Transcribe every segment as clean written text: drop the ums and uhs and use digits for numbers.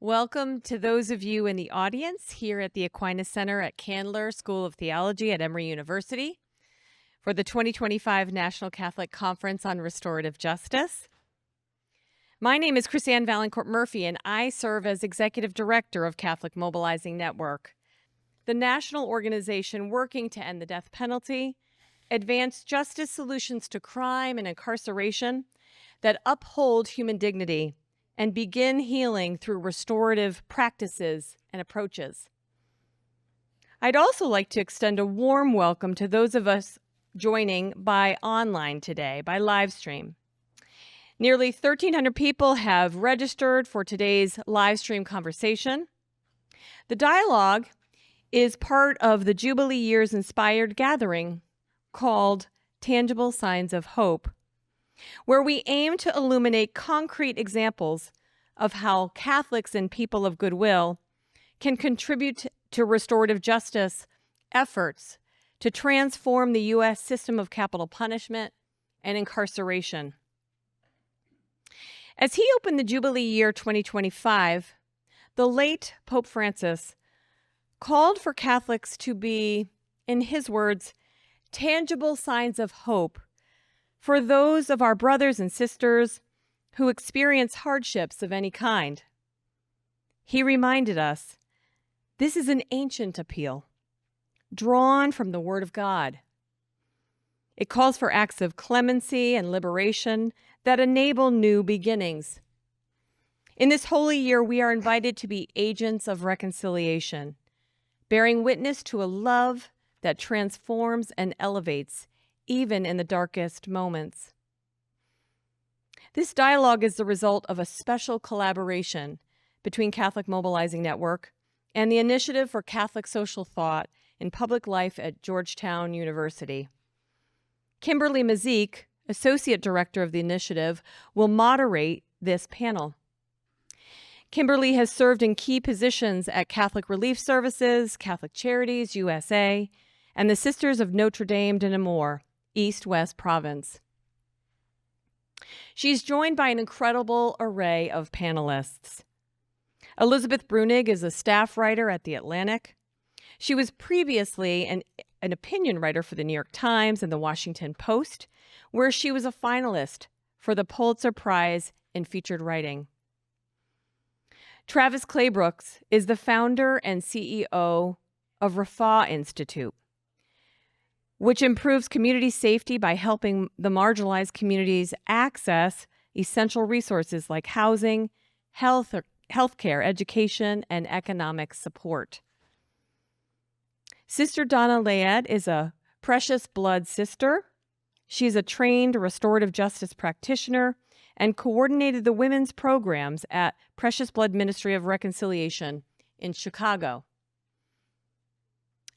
Welcome to those of you in the audience here at the Aquinas Center at Candler School of Theology at Emory University for the 2025 National Catholic Conference on Restorative Justice. My name is Chrisanne Valancourt Murphy, and I serve as Executive Director of Catholic Mobilizing Network, the national organization working to end the death penalty, advance justice solutions to crime and incarceration that uphold human dignity, and begin healing through restorative practices and approaches. I'd also like to extend a warm welcome to those of us joining by online today, by live stream. Nearly 1,300 people have registered for today's live stream conversation. The dialogue is part of the Jubilee Years Inspired gathering called Tangible Signs of Hope, where we aim to illuminate concrete examples of how Catholics and people of goodwill can contribute to restorative justice efforts to transform the U.S. system of capital punishment and incarceration. As he opened the Jubilee year 2025, the late Pope Francis called for Catholics to be, in his words, tangible signs of hope for those of our brothers and sisters who experience hardships of any kind. He reminded us, this is an ancient appeal, drawn from the Word of God. It calls for acts of clemency and liberation that enable new beginnings. In this holy year, we are invited to be agents of reconciliation, bearing witness to a love that transforms and elevates even in the darkest moments. This dialogue is the result of a special collaboration between Catholic Mobilizing Network and the Initiative for Catholic Social Thought in Public Life at Georgetown University. Kimberly Mazik, Associate Director of the initiative, will moderate this panel. Kimberly has served in key positions at Catholic Relief Services, Catholic Charities USA, and the Sisters of Notre Dame de Namur, East-West Province. She's joined by an incredible array of panelists. Elizabeth Brunig is a staff writer at The Atlantic. She was previously an opinion writer for the New York Times and the Washington Post, where she was a finalist for the Pulitzer Prize in Featured Writing. Travis Claybrooks is the founder and CEO of Rafah Institute, which improves community safety by helping the marginalized communities access essential resources like housing, healthcare, education, and economic support. Sister Donna Layed is a Precious Blood sister. She's a trained restorative justice practitioner and coordinated the women's programs at Precious Blood Ministry of Reconciliation in Chicago.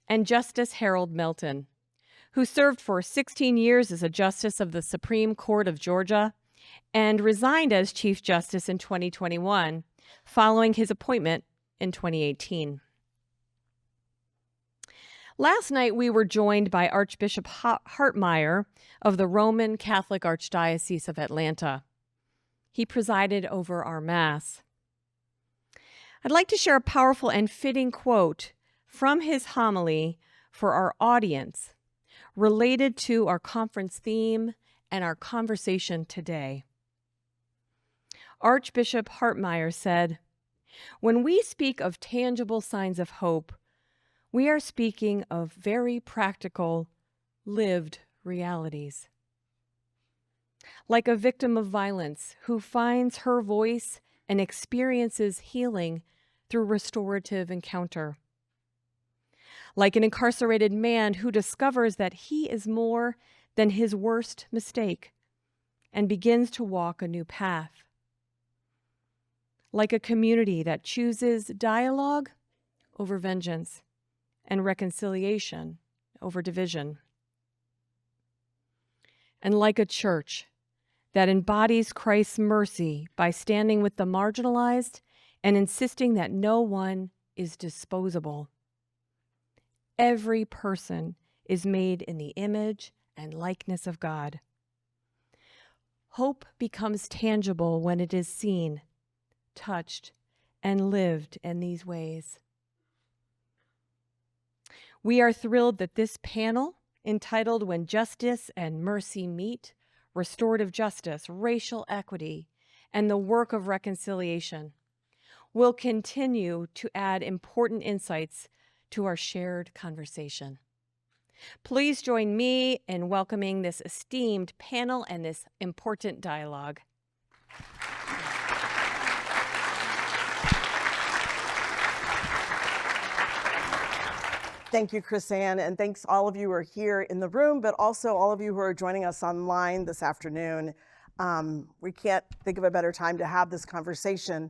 And Justice Harold Melton, who served for 16 years as a justice of the Supreme Court of Georgia and resigned as Chief Justice in 2021, following his appointment in 2018. Last night, we were joined by Archbishop Hartmayer of the Roman Catholic Archdiocese of Atlanta. He presided over our Mass. I'd like to share a powerful and fitting quote from his homily for our audience, related to our conference theme and our conversation today. Archbishop Hartmayer said, "When we speak of tangible signs of hope, we are speaking of very practical, lived realities. Like a victim of violence who finds her voice and experiences healing through restorative encounter. Like an incarcerated man who discovers that he is more than his worst mistake and begins to walk a new path. Like a community that chooses dialogue over vengeance and reconciliation over division. And like a church that embodies Christ's mercy by standing with the marginalized and insisting that no one is disposable. Every person is made in the image and likeness of God. Hope becomes tangible when it is seen, touched, and lived in these ways. We are thrilled that this panel, entitled When Justice and Mercy Meet, Restorative Justice, Racial Equity, and the Work of Reconciliation, will continue to add important insights to our shared conversation. Please join me in welcoming this esteemed panel and this important dialogue. Thank you, KrisAnne, and thanks all of you who are here in the room, but also all of you who are joining us online this afternoon. We can't think of a better time to have this conversation.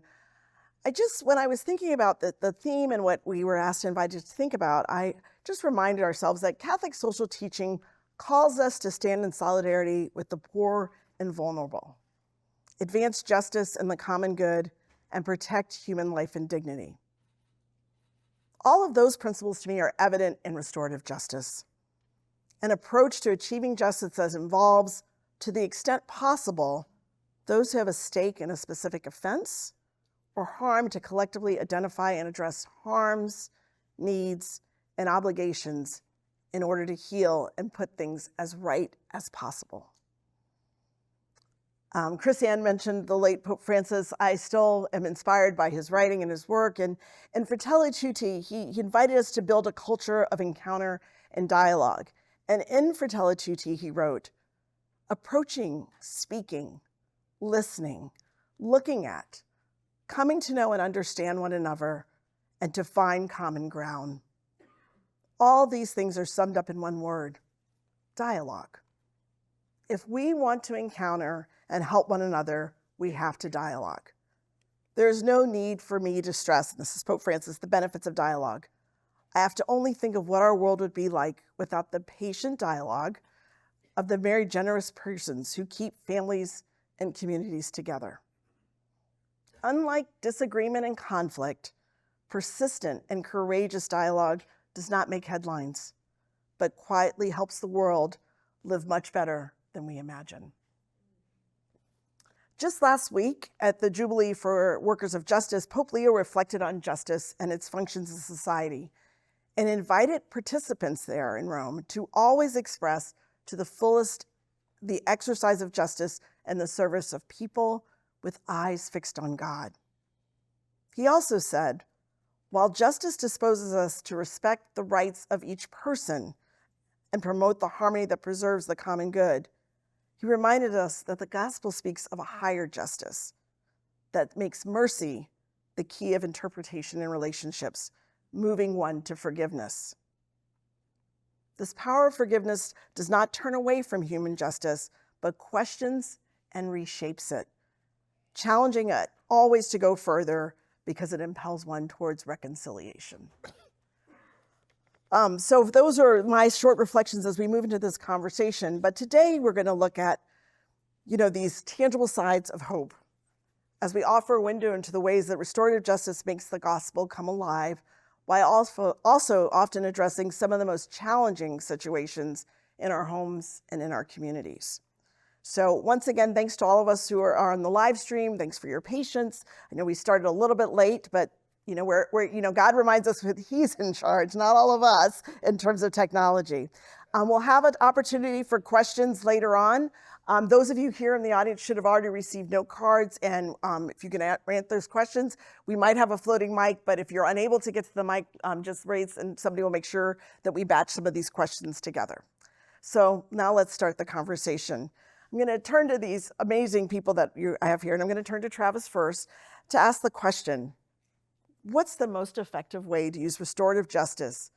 When I was thinking about the theme and what we were asked and invited to think about, I just reminded ourselves that Catholic social teaching calls us to stand in solidarity with the poor and vulnerable, advance justice and the common good, and protect human life and dignity. All of those principles to me are evident in restorative justice, an approach to achieving justice that involves, to the extent possible, those who have a stake in a specific offense or harm to collectively identify and address harms, needs, and obligations in order to heal and put things as right as possible. KrisAnne mentioned the late Pope Francis. I still am inspired by his writing and his work. And in Fratelli Tutti, he invited us to build a culture of encounter and dialogue. And in Fratelli Tutti, he wrote, approaching, speaking, listening, looking at, coming to know and understand one another, and to find common ground. All these things are summed up in one word, dialogue. If we want to encounter and help one another, we have to dialogue. There's no need for me to stress, and this is Pope Francis, the benefits of dialogue. I have to only think of what our world would be like without the patient dialogue of the very generous persons who keep families and communities together. Unlike disagreement and conflict, persistent and courageous dialogue does not make headlines, but quietly helps the world live much better than we imagine. Just last week at the Jubilee for Workers of Justice, Pope Leo reflected on justice and its functions in society and invited participants there in Rome to always express to the fullest the exercise of justice and the service of people with eyes fixed on God. He also said, while justice disposes us to respect the rights of each person and promote the harmony that preserves the common good, he reminded us that the gospel speaks of a higher justice that makes mercy the key of interpretation in relationships, moving one to forgiveness. This power of forgiveness does not turn away from human justice, but questions and reshapes it, challenging it always to go further because it impels one towards reconciliation. So those are my short reflections as we move into this conversation. But today we're going to look at, these tangible sides of hope as we offer a window into the ways that restorative justice makes the gospel come alive, while also often addressing some of the most challenging situations in our homes and in our communities. So once again, thanks to all of us who are on the live stream. Thanks for your patience. I know we started a little bit late, but God reminds us that he's in charge, not all of us, in terms of technology. We'll have an opportunity for questions later on. Those of you here in the audience should have already received note cards, and if you can answer those questions, we might have a floating mic, but if you're unable to get to the mic, just raise and somebody will make sure that we batch some of these questions together. So now let's start the conversation. I'm going to turn to these amazing people that I have here, and I'm going to turn to Travis first to ask the question, what's the most effective way to use restorative justice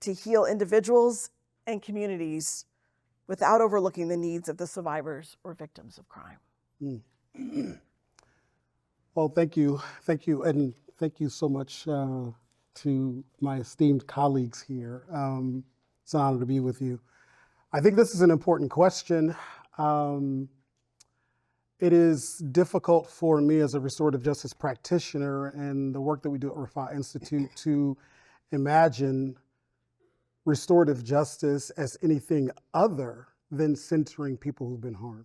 to heal individuals and communities without overlooking the needs of the survivors or victims of crime? Well, thank you, and thank you so much to my esteemed colleagues here. It's an honor to be with you. I think this is an important question. It is difficult for me as a restorative justice practitioner and the work that we do at Rafa Institute to imagine restorative justice as anything other than centering people who've been harmed.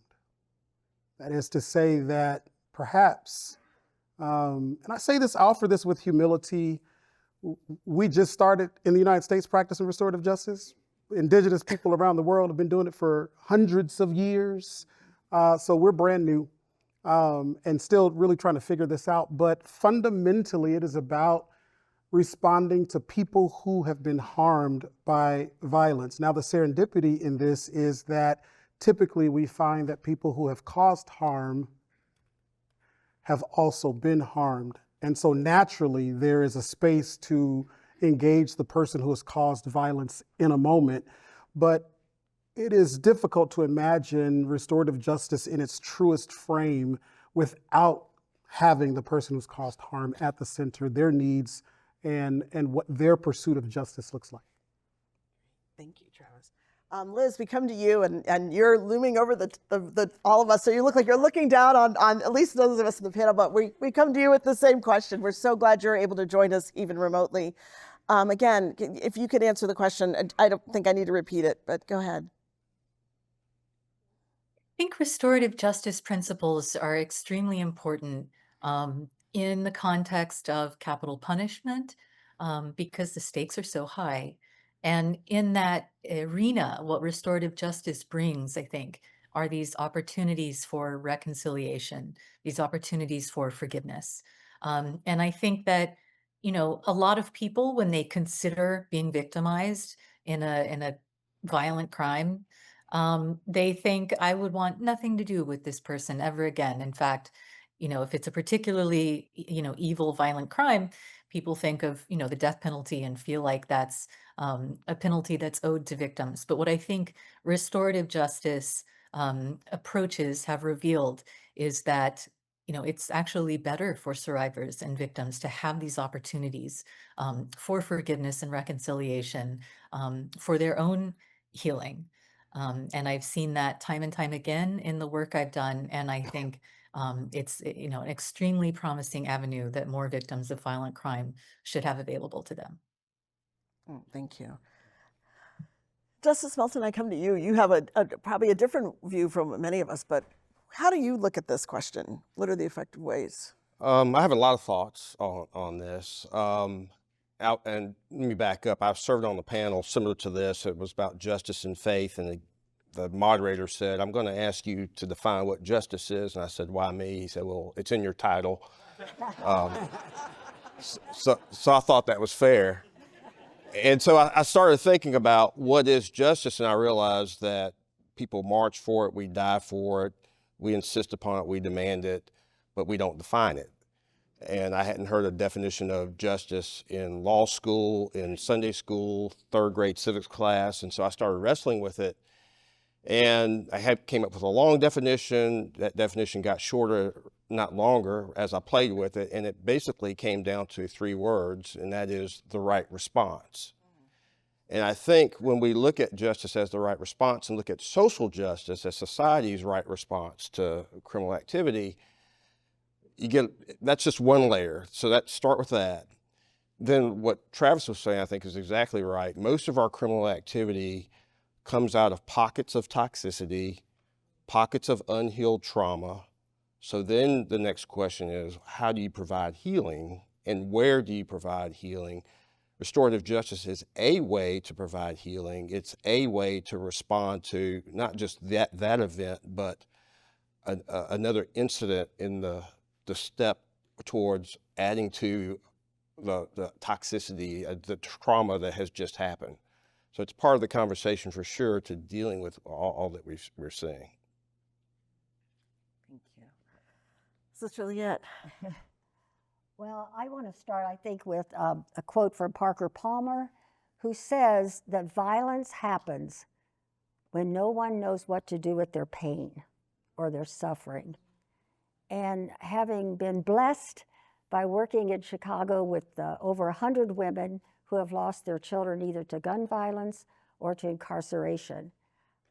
That is to say that perhaps And I say this, I offer this with humility. We just started in the United States practicing restorative justice. Indigenous people around the world have been doing it for hundreds of years. So we're brand new and still really trying to figure this out. But fundamentally, it is about responding to people who have been harmed by violence. Now, the serendipity in this is that typically we find that people who have caused harm have also been harmed. And so naturally, there is a space to engage the person who has caused violence in a moment. But it is difficult to imagine restorative justice in its truest frame without having the person who's caused harm at the center, their needs, and what their pursuit of justice looks like. Thank you, Travis. Liz, we come to you, and you're looming over all of us, so you look like you're looking down on at least those of us in the panel, but we come to you with the same question. We're so glad you're able to join us even remotely. Again, if you could answer the question, I don't think I need to repeat it, but go ahead. I think restorative justice principles are extremely important in the context of capital punishment because the stakes are so high. And in that arena, what restorative justice brings, I think, are these opportunities for reconciliation, these opportunities for forgiveness. And I think that, you know, a lot of people, when they consider being victimized in a violent crime, they think I would want nothing to do with this person ever again. In fact, you know, if it's a particularly, you know, evil, violent crime, people think of, you know, the death penalty and feel like that's a penalty that's owed to victims. But what I think restorative justice approaches have revealed is that, you know, it's actually better for survivors and victims to have these opportunities for forgiveness and reconciliation for their own healing. And I've seen that time and time again in the work I've done. And I think it's, you know, an extremely promising avenue that more victims of violent crime should have available to them. Thank you. Justice Melton, I come to you. You have probably a different view from many of us, but how do you look at this question? What are the effective ways? I have a lot of thoughts on this. And let me back up. I've served on a panel similar to this. It was about justice and faith, and the moderator said, "I'm going to ask you to define what justice is." And I said, "Why me?" He said, "Well, it's in your title." So I thought that was fair. And so I started thinking about what is justice, and I realized that people march for it, we die for it, we insist upon it, we demand it, but we don't define it. And I hadn't heard a definition of justice in law school, in Sunday school, third grade civics class, and so I started wrestling with it. And I came up with a long definition. That definition got shorter, not longer, as I played with it, and it basically came down to 3 words, and that is the right response. And I think when we look at justice as the right response and look at social justice as society's right response to criminal activity, that's just one layer. So start with that. Then what Travis was saying, I think, is exactly right. Most of our criminal activity comes out of pockets of toxicity, pockets of unhealed trauma. So then the next question is, how do you provide healing, and where do you provide healing? Restorative justice is a way to provide healing. It's a way to respond to not just that event, but another incident in the step towards adding to the toxicity, the trauma that has just happened. So it's part of the conversation for sure to dealing with all that we're seeing. Thank you. Sister Liette. Well, I want to start, I think, with a quote from Parker Palmer, who says that violence happens when no one knows what to do with their pain or their suffering. And having been blessed by working in Chicago with over 100 women who have lost their children either to gun violence or to incarceration,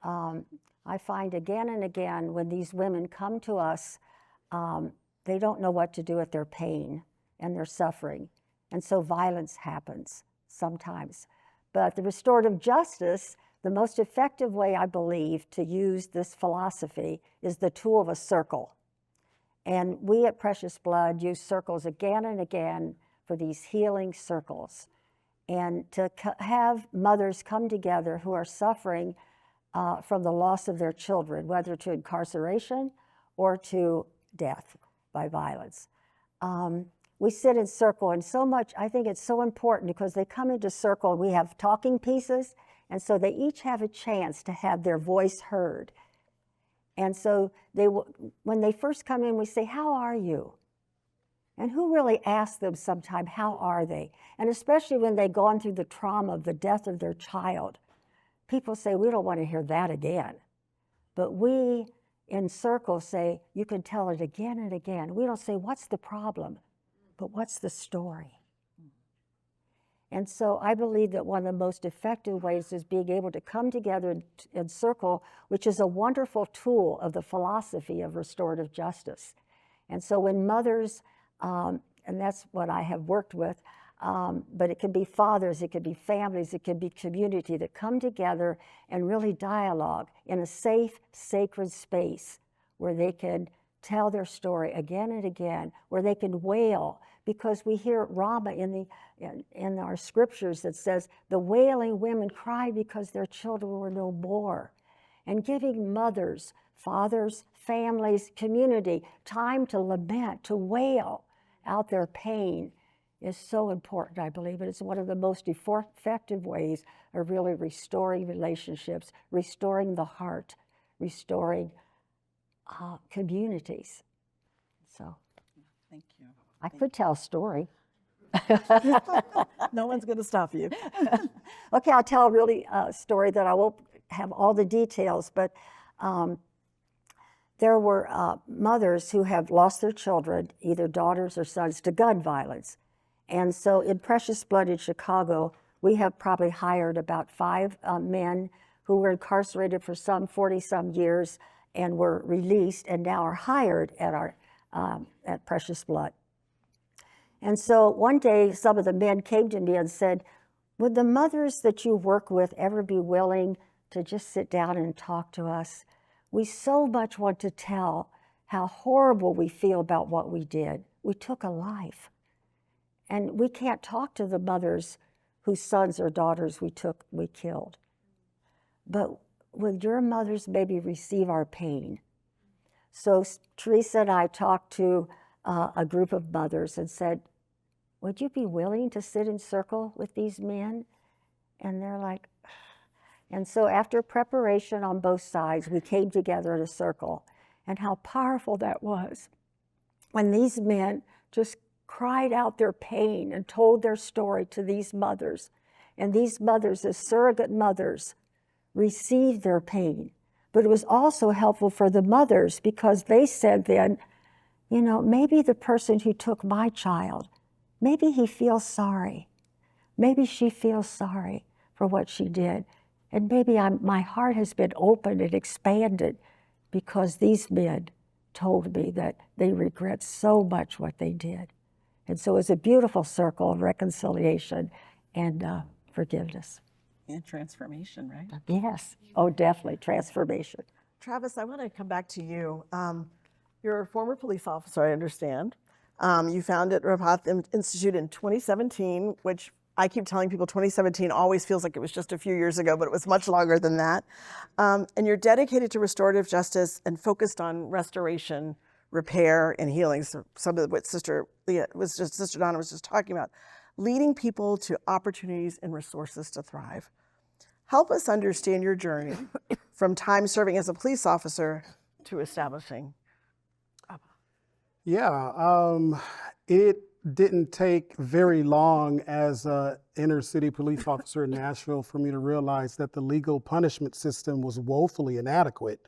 I find again and again when these women come to us, they don't know what to do with their pain and their suffering. And so violence happens sometimes. But the restorative justice, the most effective way, I believe, to use this philosophy is the tool of a circle. And we at Precious Blood use circles again and again for these healing circles. And to have mothers come together who are suffering from the loss of their children, whether to incarceration or to death by violence. We sit in circle, and so much, I think it's so important because they come into circle, and we have talking pieces, and so they each have a chance to have their voice heard. And so when they first come in, we say, "How are you?" And who really asks them sometime, how are they? And especially when they've gone through the trauma of the death of their child, people say, we don't want to hear that again. But we in circle say, you can tell it again and again. We don't say, what's the problem? But what's the story? And so I believe that one of the most effective ways is being able to come together in circle, which is a wonderful tool of the philosophy of restorative justice. And so when mothers, and that's what I have worked with, but it can be fathers, it could be families, it could be community that come together and really dialogue in a safe, sacred space where they can tell their story again and again, where they can wail, because we hear Rama in our scriptures that says, the wailing women cried because their children were no more. And giving mothers, fathers, families, community time to lament, to wail out their pain is so important, I believe. And it's one of the most effective ways of really restoring relationships, restoring the heart, restoring communities. So Thank you. I could tell a story. No one's going to stop you. Okay, I'll tell a really story that I won't have all the details, but there were mothers who have lost their children, either daughters or sons, to gun violence. And so in Precious Blood in Chicago, we have probably hired about 5 men who were incarcerated for some 40-some years and were released and now are hired at our at Precious Blood. And so one day, some of the men came to me and said, would the mothers that you work with ever be willing to just sit down and talk to us? We so much want to tell how horrible we feel about what we did. We took a life. And we can't talk to the mothers whose sons or daughters we killed. But would your mothers maybe receive our pain? So Teresa and I talked to a group of mothers and said, would you be willing to sit in circle with these men? And they're like, and so after preparation on both sides, we came together in a circle. And how powerful that was when these men just cried out their pain and told their story to these mothers. And these mothers, as surrogate mothers, received their pain. But it was also helpful for the mothers because they said then, you know, maybe the person who took my child, maybe he feels sorry. Maybe she feels sorry for what she did. And maybe my heart has been opened and expanded because these men told me that they regret so much what they did. And so it's a beautiful circle of reconciliation and forgiveness. And transformation, right? Yes. Oh, definitely. Transformation. Travis, I want to come back to you. You're a former police officer, I understand. You founded Rapath Institute in 2017, which I keep telling people 2017 always feels like it was just a few years ago, but it was much longer than that. And you're dedicated to restorative justice and focused on restoration, repair, and healing. So some of what Sister Donna was just talking about, leading people to opportunities and resources to thrive. Help us understand your journey from time serving as a police officer to establishing. Yeah, it didn't take very long as an inner city police officer in Nashville for me to realize that the legal punishment system was woefully inadequate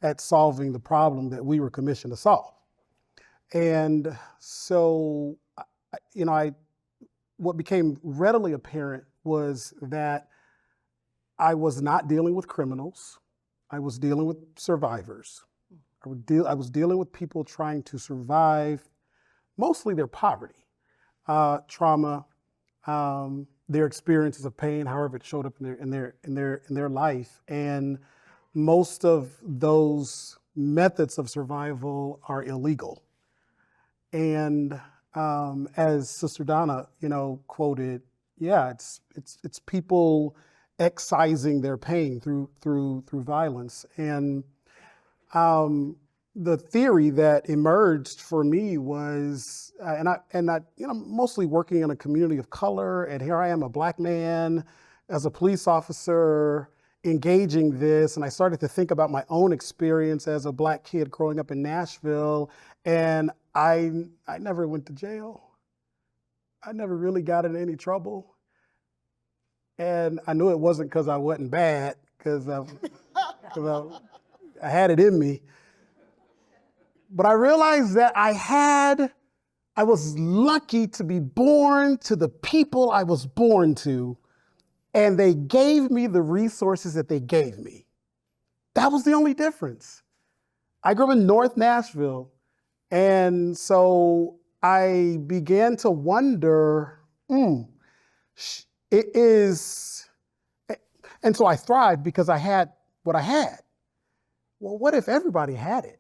at solving the problem that we were commissioned to solve. And so, you know, what became readily apparent was that I was not dealing with criminals. I was dealing with survivors. I was dealing with people trying to survive mostly their poverty, trauma, their experiences of pain, however it showed up in their life. And most of those methods of survival are illegal. And as Sister Donna, quoted, yeah, it's people excising their pain through violence. And the theory that emerged for me was, and I, mostly working in a community of color, and here I am, a Black man, as a police officer, engaging this, and I started to think about my own experience as a Black kid growing up in Nashville, and I never went to jail. I never really got in any trouble. And I knew it wasn't because I wasn't bad, because I had it in me. But I realized that I was lucky to be born to the people I was born to, and they gave me the resources that they gave me. That was the only difference. I grew up in North Nashville, and so I began to wonder, and so I thrived because I had what I had. Well, what if everybody had it?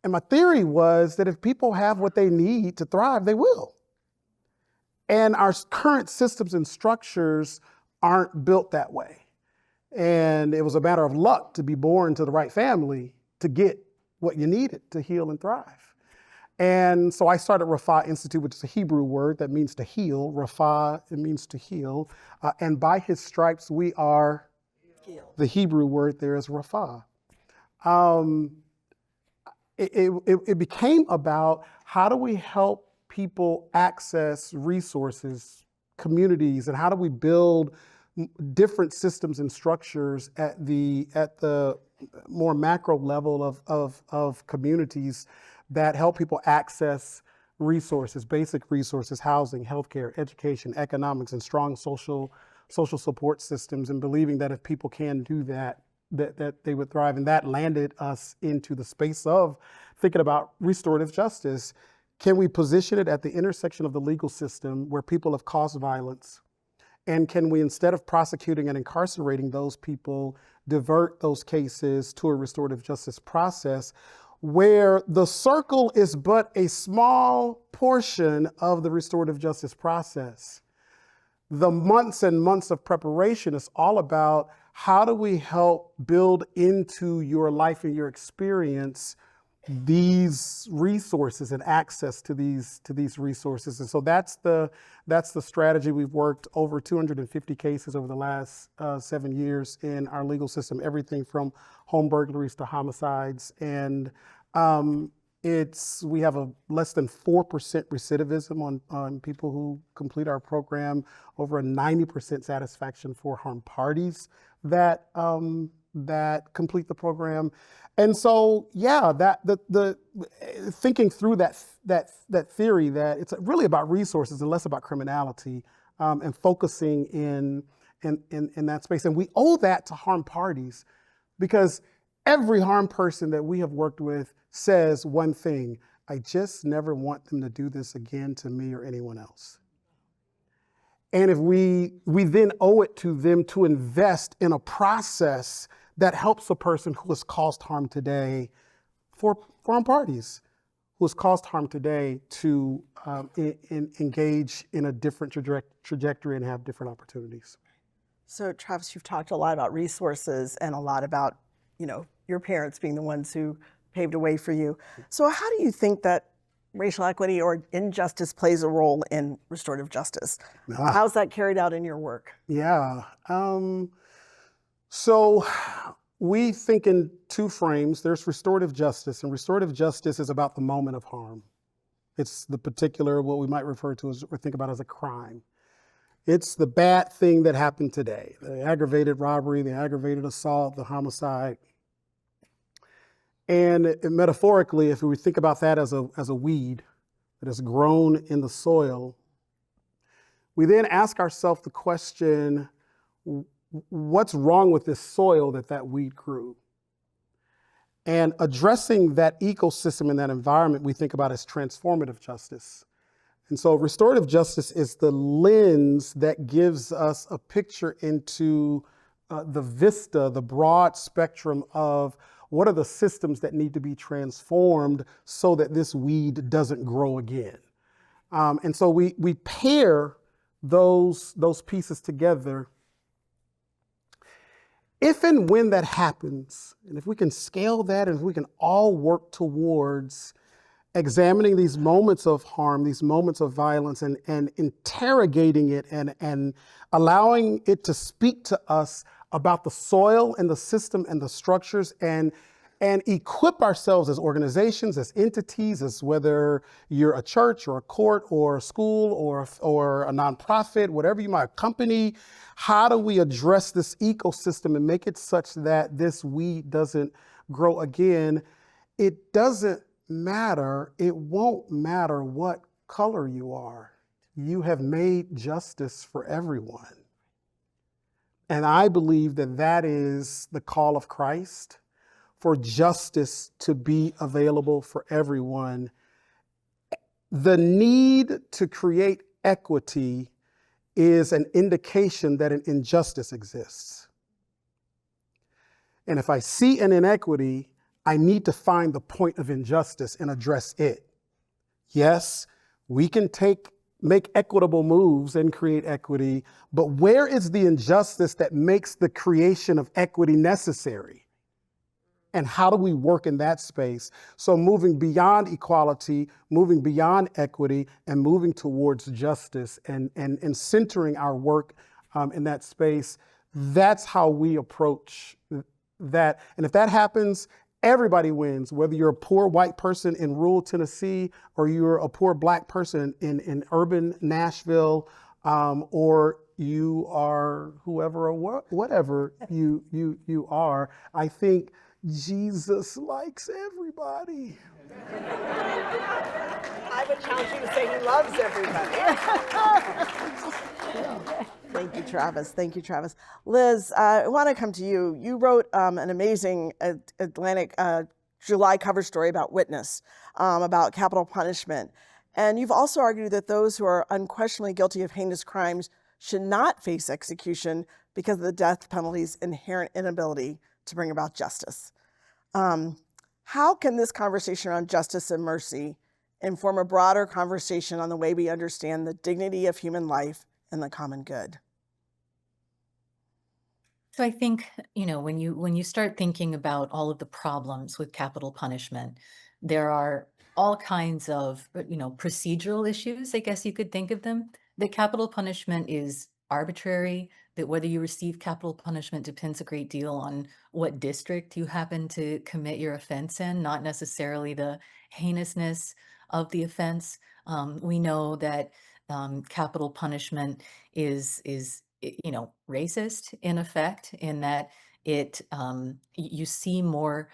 And my theory was that if people have what they need to thrive, they will. And our current systems and structures aren't built that way. And it was a matter of luck to be born to the right family to get what you needed to heal and thrive. And so I started Rapha Institute, which is a Hebrew word that means to heal. Rapha, it means to heal. And by his stripes, we are healed. The Hebrew word there is Rapha. It became about how do we help people access resources, communities, and how do we build different systems and structures at the more macro level of communities that help people access resources, basic resources, housing, healthcare, education, economics, and strong social support systems, and believing that if people can do that, that they would thrive. And that landed us into the space of thinking about restorative justice. Can we position it at the intersection of the legal system where people have caused violence? And can we, instead of prosecuting and incarcerating those people, divert those cases to a restorative justice process where the circle is but a small portion of the restorative justice process? The months and months of preparation is all about how do we help build into your life and your experience these resources and access to these resources. And so that's the strategy. We've worked over 250 cases over the last 7 years in our legal system, everything from home burglaries to homicides. And we have a less than 4% recidivism on people who complete our program, over a 90% satisfaction for harmed parties that complete the program. And so, yeah, that the thinking through that theory that it's really about resources and less about criminality, and focusing in that space. And we owe that to harmed parties, because every harmed person that we have worked with says one thing: I just never want them to do this again to me or anyone else. And if we then owe it to them to invest in a process that helps a person who has caused harm today, for harmed parties, who has caused harm today, to engage in a different trajectory and have different opportunities. So Travis, you've talked a lot about resources and a lot about, your parents being the ones who paved a way for you. So how do you think that racial equity or injustice plays a role in restorative justice? How's that carried out in your work? Yeah. So we think in two frames. There's restorative justice, and restorative justice is about the moment of harm. It's the particular, what we might refer to as, or think about as, a crime. It's the bad thing that happened today, the aggravated robbery, the aggravated assault, the homicide. And metaphorically, if we think about that as a weed that has grown in the soil, we then ask ourselves the question, what's wrong with this soil that weed grew? And addressing that ecosystem and that environment we think about as transformative justice. And so restorative justice is the lens that gives us a picture into the vista, the broad spectrum of What are the systems that need to be transformed so that this weed doesn't grow again? And so we pair those pieces together. If and when that happens, and if we can scale that, and if we can all work towards examining these moments of harm, these moments of violence, and interrogating it and allowing it to speak to us about the soil and the system and the structures, and equip ourselves as organizations, as entities, as whether you're a church or a court or a school or a nonprofit, whatever you might, a company. How do we address this ecosystem and make it such that this weed doesn't grow again? It doesn't matter. It won't matter what color you are. You have made justice for everyone. And I believe that that is the call of Christ, for justice to be available for everyone. The need to create equity is an indication that an injustice exists. And if I see an inequity, I need to find the point of injustice and address it. Yes, we can make equitable moves and create equity, but where is the injustice that makes the creation of equity necessary? And how do we work in that space? So moving beyond equality, moving beyond equity, and moving towards justice and centering our work in that space, that's how we approach that. And if that happens, everybody wins, whether you're a poor white person in rural Tennessee or you're a poor Black person in urban Nashville, or you are whoever or whatever you are. I think Jesus likes everybody. I would challenge you to say he loves everybody. Thank you, Travis. Thank you, Travis. Liz, I want to come to you. You wrote an amazing Atlantic July cover story about Witness, about capital punishment. And you've also argued that those who are unquestionably guilty of heinous crimes should not face execution because of the death penalty's inherent inability to bring about justice. How can this conversation around justice and mercy inform a broader conversation on the way we understand the dignity of human life and the common good? So I think, when you start thinking about all of the problems with capital punishment, there are all kinds of, procedural issues, I guess you could think of them. That capital punishment is arbitrary, that whether you receive capital punishment depends a great deal on what district you happen to commit your offense in, not necessarily the heinousness of the offense. We know that capital punishment is racist in effect, in that you see more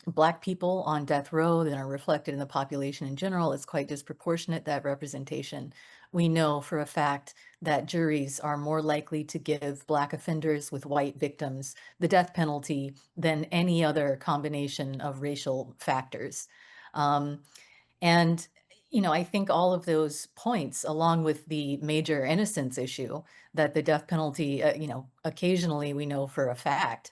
Black people on death row than are reflected in the population in general. It's quite disproportionate, that representation. We know for a fact that juries are more likely to give Black offenders with white victims the death penalty than any other combination of racial factors. And I think all of those points, along with the major innocence issue, that the death penalty, occasionally we know for a fact,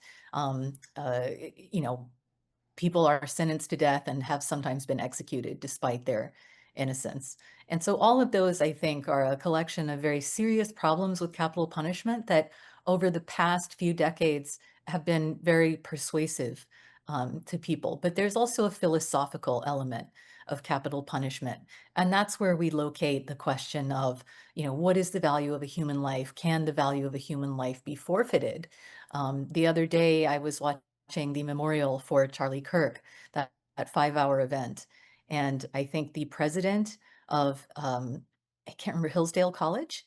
people are sentenced to death and have sometimes been executed despite their innocence. And so all of those, I think, are a collection of very serious problems with capital punishment that over the past few decades have been very persuasive to people. But there's also a philosophical element of capital punishment. And that's where we locate the question of, what is the value of a human life? Can the value of a human life be forfeited? The other day, I was watching the memorial for Charlie Kirk, that 5-hour event. And I think the president of, I can't remember, Hillsdale College,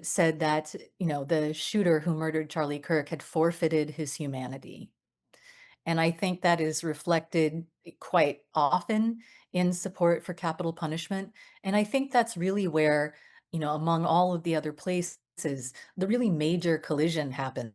said that, the shooter who murdered Charlie Kirk had forfeited his humanity. And I think that is reflected quite often in support for capital punishment. And I think that's really where, among all of the other places, the really major collision happens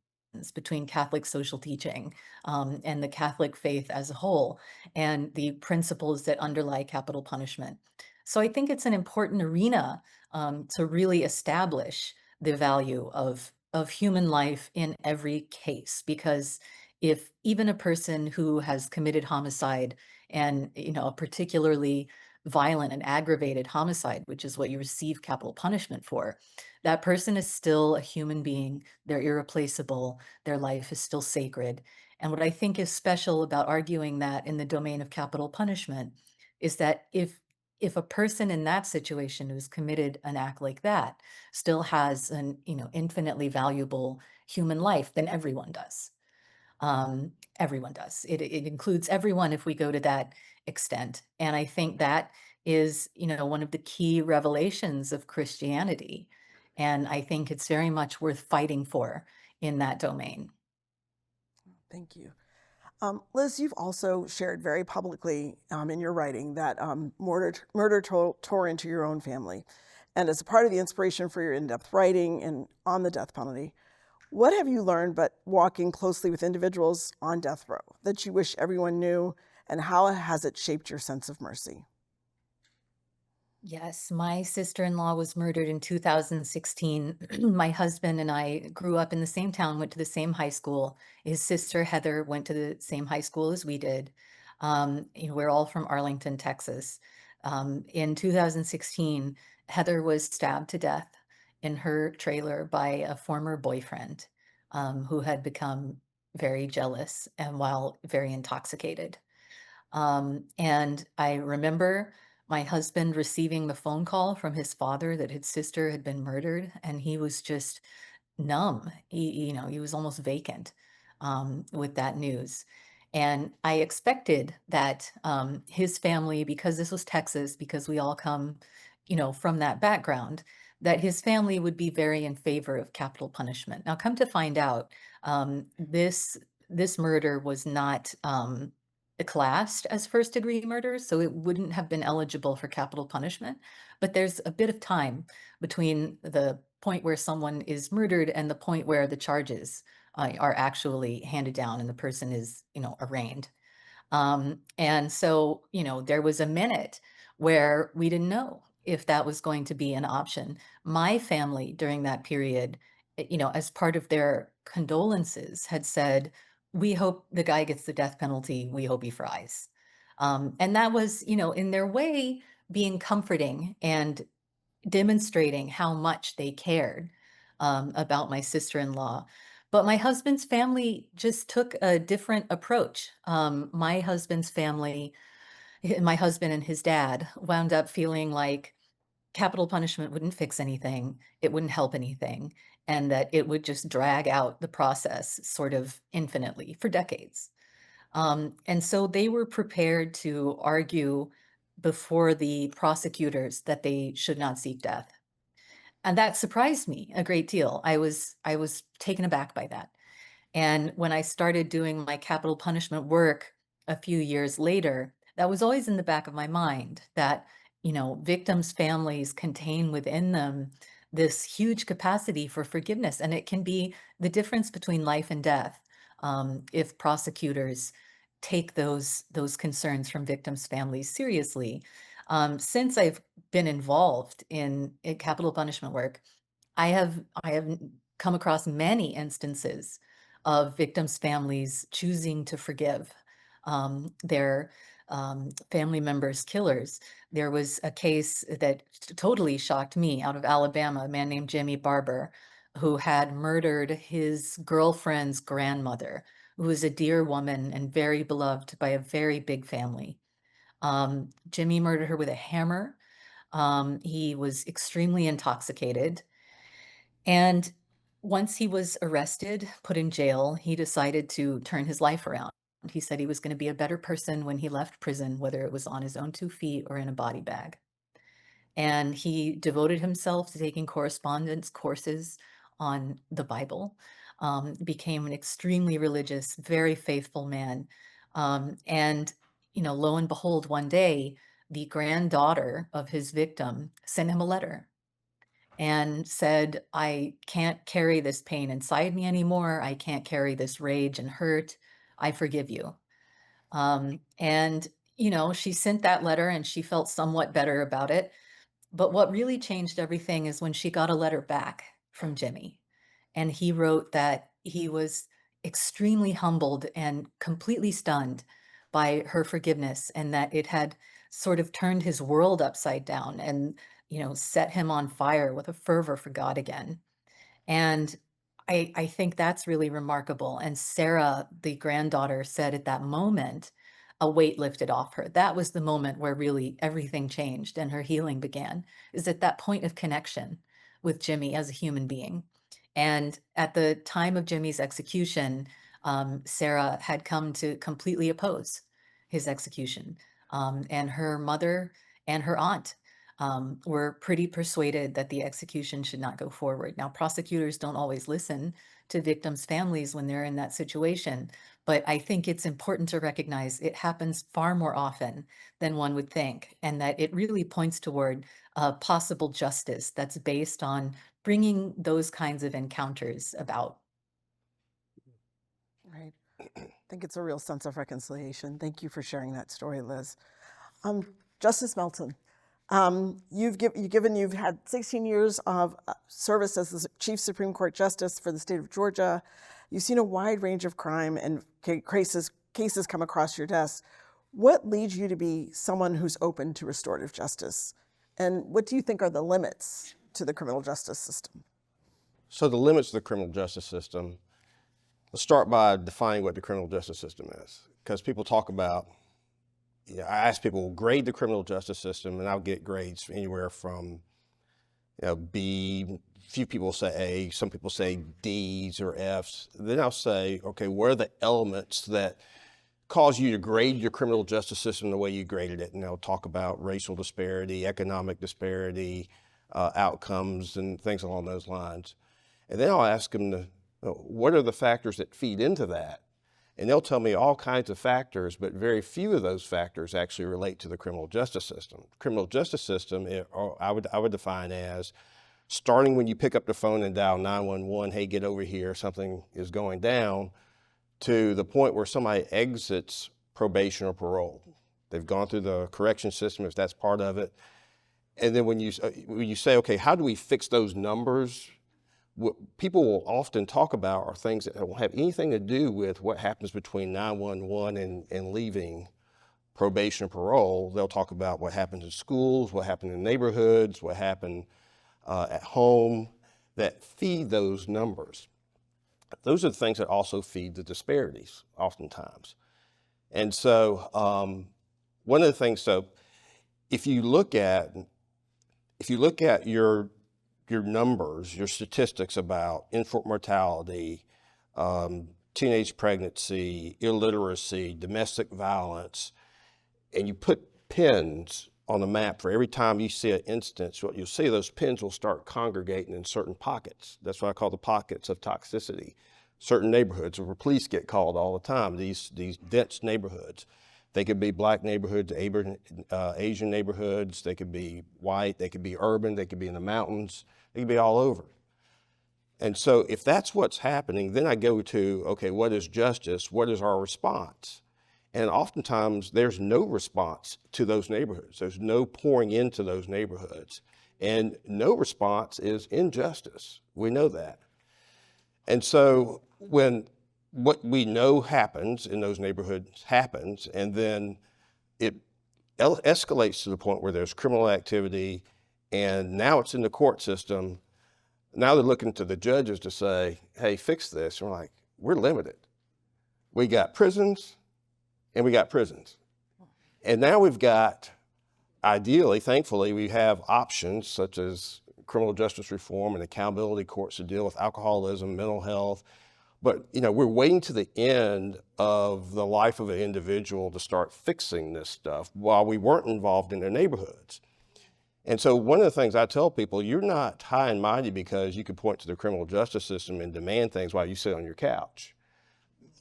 between Catholic social teaching and the Catholic faith as a whole, and the principles that underlie capital punishment. So I think it's an important arena to really establish the value of human life in every case, because if even a person who has committed homicide and, a particularly violent and aggravated homicide, which is what you receive capital punishment for, that person is still a human being. They're irreplaceable. Their life is still sacred. And what I think is special about arguing that in the domain of capital punishment is that if a person in that situation who's committed an act like that still has an, infinitely valuable human life, then everyone does. Everyone does. It includes everyone if we go to that extent. And I think that is, one of the key revelations of Christianity. And I think it's very much worth fighting for in that domain. Thank you. Liz, you've also shared very publicly in your writing that murder tore into your own family. And as a part of the inspiration for your in-depth writing and on the death penalty, what have you learned but walking closely with individuals on death row that you wish everyone knew, and how has it shaped your sense of mercy? Yes, my sister-in-law was murdered in 2016. My husband and I grew up in the same town, went to the same high school. His sister Heather went to the same high school as we did. We're all from Arlington, Texas. In 2016, Heather was stabbed to death in her trailer by a former boyfriend who had become very jealous and while very intoxicated. And I remember my husband receiving the phone call from his father that his sister had been murdered, and he was just numb. He was almost vacant with that news. And I expected that his family, because this was Texas, because we all come, from that background, that his family would be very in favor of capital punishment. Now, come to find out, this murder was not classed as first-degree murder, so it wouldn't have been eligible for capital punishment. But there's a bit of time between the point where someone is murdered and the point where the charges are actually handed down and the person is, arraigned. And so, there was a minute where we didn't know if that was going to be an option. My family during that period, as part of their condolences, had said, we hope the guy gets the death penalty. We hope he fries. And that was, in their way, being comforting and demonstrating how much they cared about my sister-in-law. But my husband's family just took a different approach. My husband's family, my husband and his dad, wound up feeling like capital punishment wouldn't fix anything, it wouldn't help anything, and that it would just drag out the process sort of infinitely for decades. And so they were prepared to argue before the prosecutors that they should not seek death. And that surprised me a great deal. I was taken aback by that. And when I started doing my capital punishment work a few years later, that was always in the back of my mind that, victims' families contain within them this huge capacity for forgiveness. And it can be the difference between life and death if prosecutors take those concerns from victims' families seriously. Since I've been involved in capital punishment work, I have come across many instances of victims' families choosing to forgive their family members' killers. There was a case that totally shocked me out of Alabama, a man named Jimmy Barber, who had murdered his girlfriend's grandmother, who was a dear woman and very beloved by a very big family. Jimmy murdered her with a hammer. He was extremely intoxicated. And once he was arrested, put in jail, he decided to turn his life around. He said he was going to be a better person when he left prison, whether it was on his own 2 feet or in a body bag. And he devoted himself to taking correspondence courses on the Bible, became an extremely religious, very faithful man. And, lo and behold, one day, the granddaughter of his victim sent him a letter and said, I can't carry this pain inside me anymore. I can't carry this rage and hurt. I forgive you. And, she sent that letter and she felt somewhat better about it. But what really changed everything is when she got a letter back from Jimmy. And he wrote that he was extremely humbled and completely stunned by her forgiveness, and that it had sort of turned his world upside down and, set him on fire with a fervor for God again. And I think that's really remarkable. And Sarah, the granddaughter, said at that moment, a weight lifted off her. That was the moment where really everything changed and her healing began, is at that point of connection with Jimmy as a human being. And at the time of Jimmy's execution, Sarah had come to completely oppose his execution. And her mother and her aunt were pretty persuaded that the execution should not go forward. Now, prosecutors don't always listen to victims' families when they're in that situation, but I think it's important to recognize it happens far more often than one would think, and that it really points toward possible justice that's based on bringing those kinds of encounters about. Right. I think it's a real sense of reconciliation. Thank you for sharing that story, Liz. Justice Melton, you've had 16 years of service as the Chief Supreme Court Justice for the state of Georgia. You've seen a wide range of crime and cases come across your desk. What leads you to be someone who's open to restorative justice? And what do you think are the limits to the criminal justice system? So the limits of the criminal justice system, let's start by defining what the criminal justice system is. Because people talk about, I ask people, grade the criminal justice system, and I'll get grades anywhere from B, few people say A, some people say D's or F's. Then I'll say, okay, what are the elements that cause you to grade your criminal justice system the way you graded it? And I'll talk about racial disparity, economic disparity, outcomes, and things along those lines. And then I'll ask them, what are the factors that feed into that? And they'll tell me all kinds of factors, but very few of those factors actually relate to the criminal justice system. Criminal justice system, I would define as starting when you pick up the phone and dial 911, hey, get over here, something is going down, to the point where somebody exits probation or parole. They've gone through the correction system, if that's part of it. And then when you say, okay, how do we fix those numbers? What people will often talk about are things that don't have anything to do with what happens between 911 and leaving probation or parole. They'll talk about what happens in schools, what happened in neighborhoods, what happened at home, that feed those numbers. Those are the things that also feed the disparities oftentimes. And so one of the things, so if you look at your numbers, your statistics about infant mortality, teenage pregnancy, illiteracy, domestic violence, and you put pins on the map for every time you see an instance, what you'll see, those pins will start congregating in certain pockets. That's what I call the pockets of toxicity. Certain neighborhoods where police get called all the time, these dense neighborhoods. They could be black neighborhoods, Asian neighborhoods, they could be white, they could be urban, they could be in the mountains, they could be all over. And so if that's what's happening, then I go to, okay, what is justice? What is our response? And oftentimes there's no response to those neighborhoods. There's no pouring into those neighborhoods. And no response is injustice. We know that. And so when what we know happens in those neighborhoods happens, and then it escalates to the point where there's criminal activity, and now it's in the court system. Now they're looking to the judges to say, hey, fix this. And we're like, we're limited. We got prisons, and we got prisons. And now we've got, ideally, thankfully, we have options such as criminal justice reform and accountability courts to deal with alcoholism, mental health. But we're waiting to the end of the life of an individual to start fixing this stuff while we weren't involved in their neighborhoods. And so one of the things I tell people, you're not high and mighty because you can point to the criminal justice system and demand things while you sit on your couch.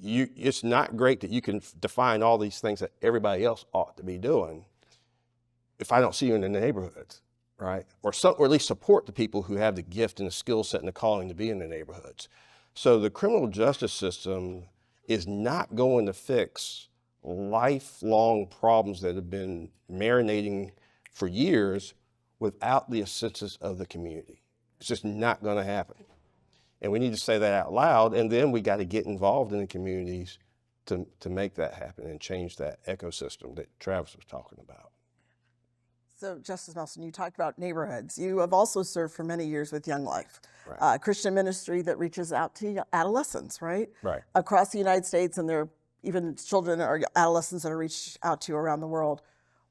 It's not great that you can define all these things that everybody else ought to be doing if I don't see you in the neighborhoods, right? Or at least support the people who have the gift and the skill set and the calling to be in the neighborhoods. So the criminal justice system is not going to fix lifelong problems that have been marinating for years without the assistance of the community. It's just not going to happen. And we need to say that out loud, and then we got to get involved in the communities to make that happen and change that ecosystem that Travis was talking about. So, Justice Melton, you talked about neighborhoods. You have also served for many years with Young Life, Right. a Christian ministry that reaches out to adolescents, right? Right. Across the United States, and there are even children or adolescents that are reached out to around the world.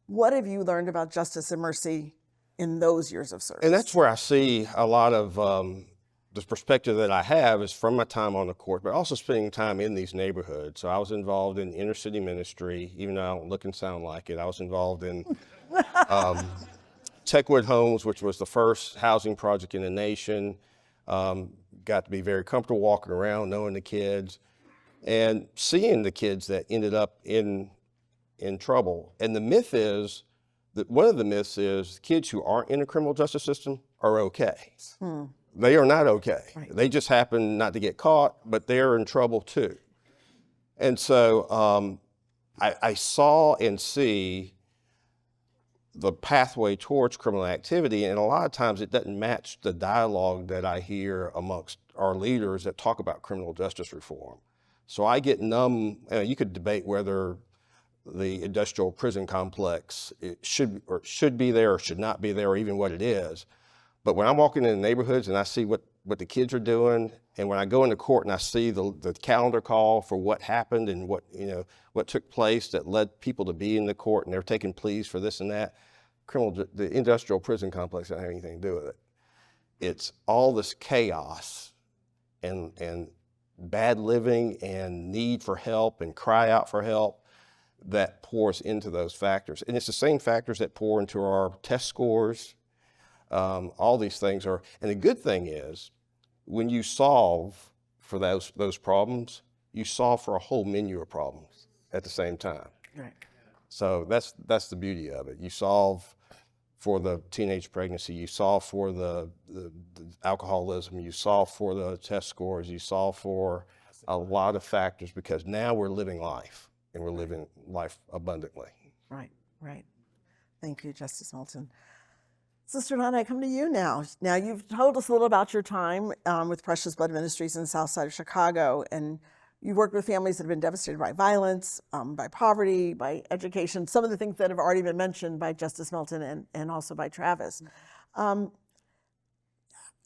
What have you learned about justice and mercy in those years of service? And that's where I see a lot of the perspective that I have is from my time on the court, but also spending time in these neighborhoods. So I was involved in inner city ministry, even though I don't look and sound like it. I was involved in Techwood Homes, which was the first housing project in the nation. Got to be very comfortable walking around, knowing the kids, and seeing the kids that ended up in trouble. And the myth is that one of the myths is kids who aren't in the criminal justice system are okay. They are not okay. Right. They just happen not to get caught, but they're in trouble too. And so I saw and see the pathway towards criminal activity, and a lot of times it doesn't match the dialogue that I hear amongst our leaders that talk about criminal justice reform. So I get numb. You could debate whether the industrial prison complex should be there or should not be there, or even what it is. But when I'm walking in the neighborhoods and I see what the kids are doing, and when I go into court and I see the calendar call for what happened and what took place that led people to be in the court, and they're taking pleas for this and that, the industrial prison complex doesn't have anything to do with it. It's all this chaos and bad living and need for help and cry out for help that pours into those factors. And it's the same factors that pour into our test scores. All these things are, and the good thing is, when you solve for those problems, you solve for a whole menu of problems at the same time. Right. So that's the beauty of it. You solve for the teenage pregnancy, you solve for the alcoholism, you solve for the test scores, you solve for a lot of factors, because now we're living life, and we're living life abundantly. Right, right. Thank you, Justice Melton. Sister Nana, I come to you now. Now, you've told us a little about your time with Precious Blood Ministries in the South Side of Chicago, and you've worked with families that have been devastated by violence, by poverty, by education, some of the things that have already been mentioned by Justice Melton and also by Travis.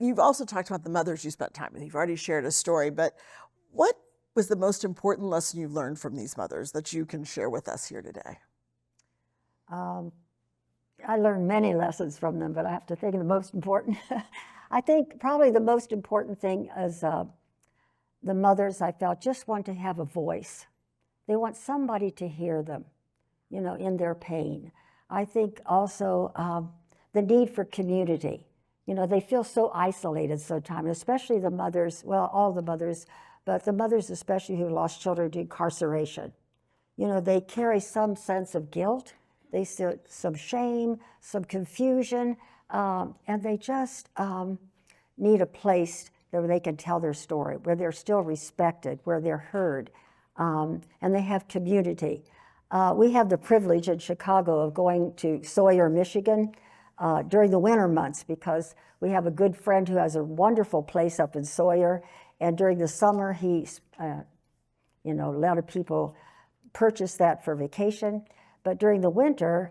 You've also talked about the mothers you spent time with. You've already shared a story, but what was the most important lesson you've learned from these mothers that you can share with us here today? I learned many lessons from them, but I have to think of the most important. I think probably the most important thing is the mothers, I felt, just want to have a voice. They want somebody to hear them, in their pain. I think also the need for community. They feel so isolated sometimes, especially the mothers, well, all the mothers, but the mothers especially who lost children to incarceration. They carry some sense of guilt. They feel some shame, some confusion, and they just need a place where they can tell their story, where they're still respected, where they're heard, and they have community. We have the privilege in Chicago of going to Sawyer, Michigan during the winter months, because we have a good friend who has a wonderful place up in Sawyer, and during the summer he's, a lot of people purchase that for vacation. But during the winter,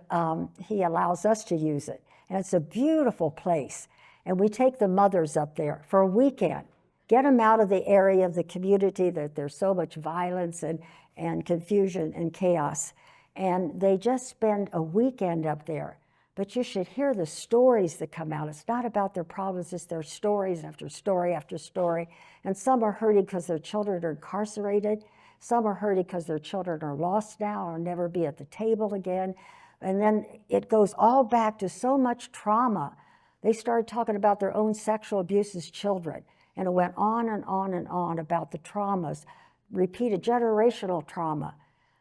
he allows us to use it. And it's a beautiful place. And we take the mothers up there for a weekend, get them out of the area of the community that there's so much violence and confusion and chaos. And they just spend a weekend up there. But you should hear the stories that come out. It's not about their problems, it's their stories after story after story. And some are hurting because their children are incarcerated. Some are hurting because their children are lost now or never be at the table again. And then it goes all back to so much trauma. They started talking about their own sexual abuse as children. And it went on and on and on about the traumas, repeated generational trauma.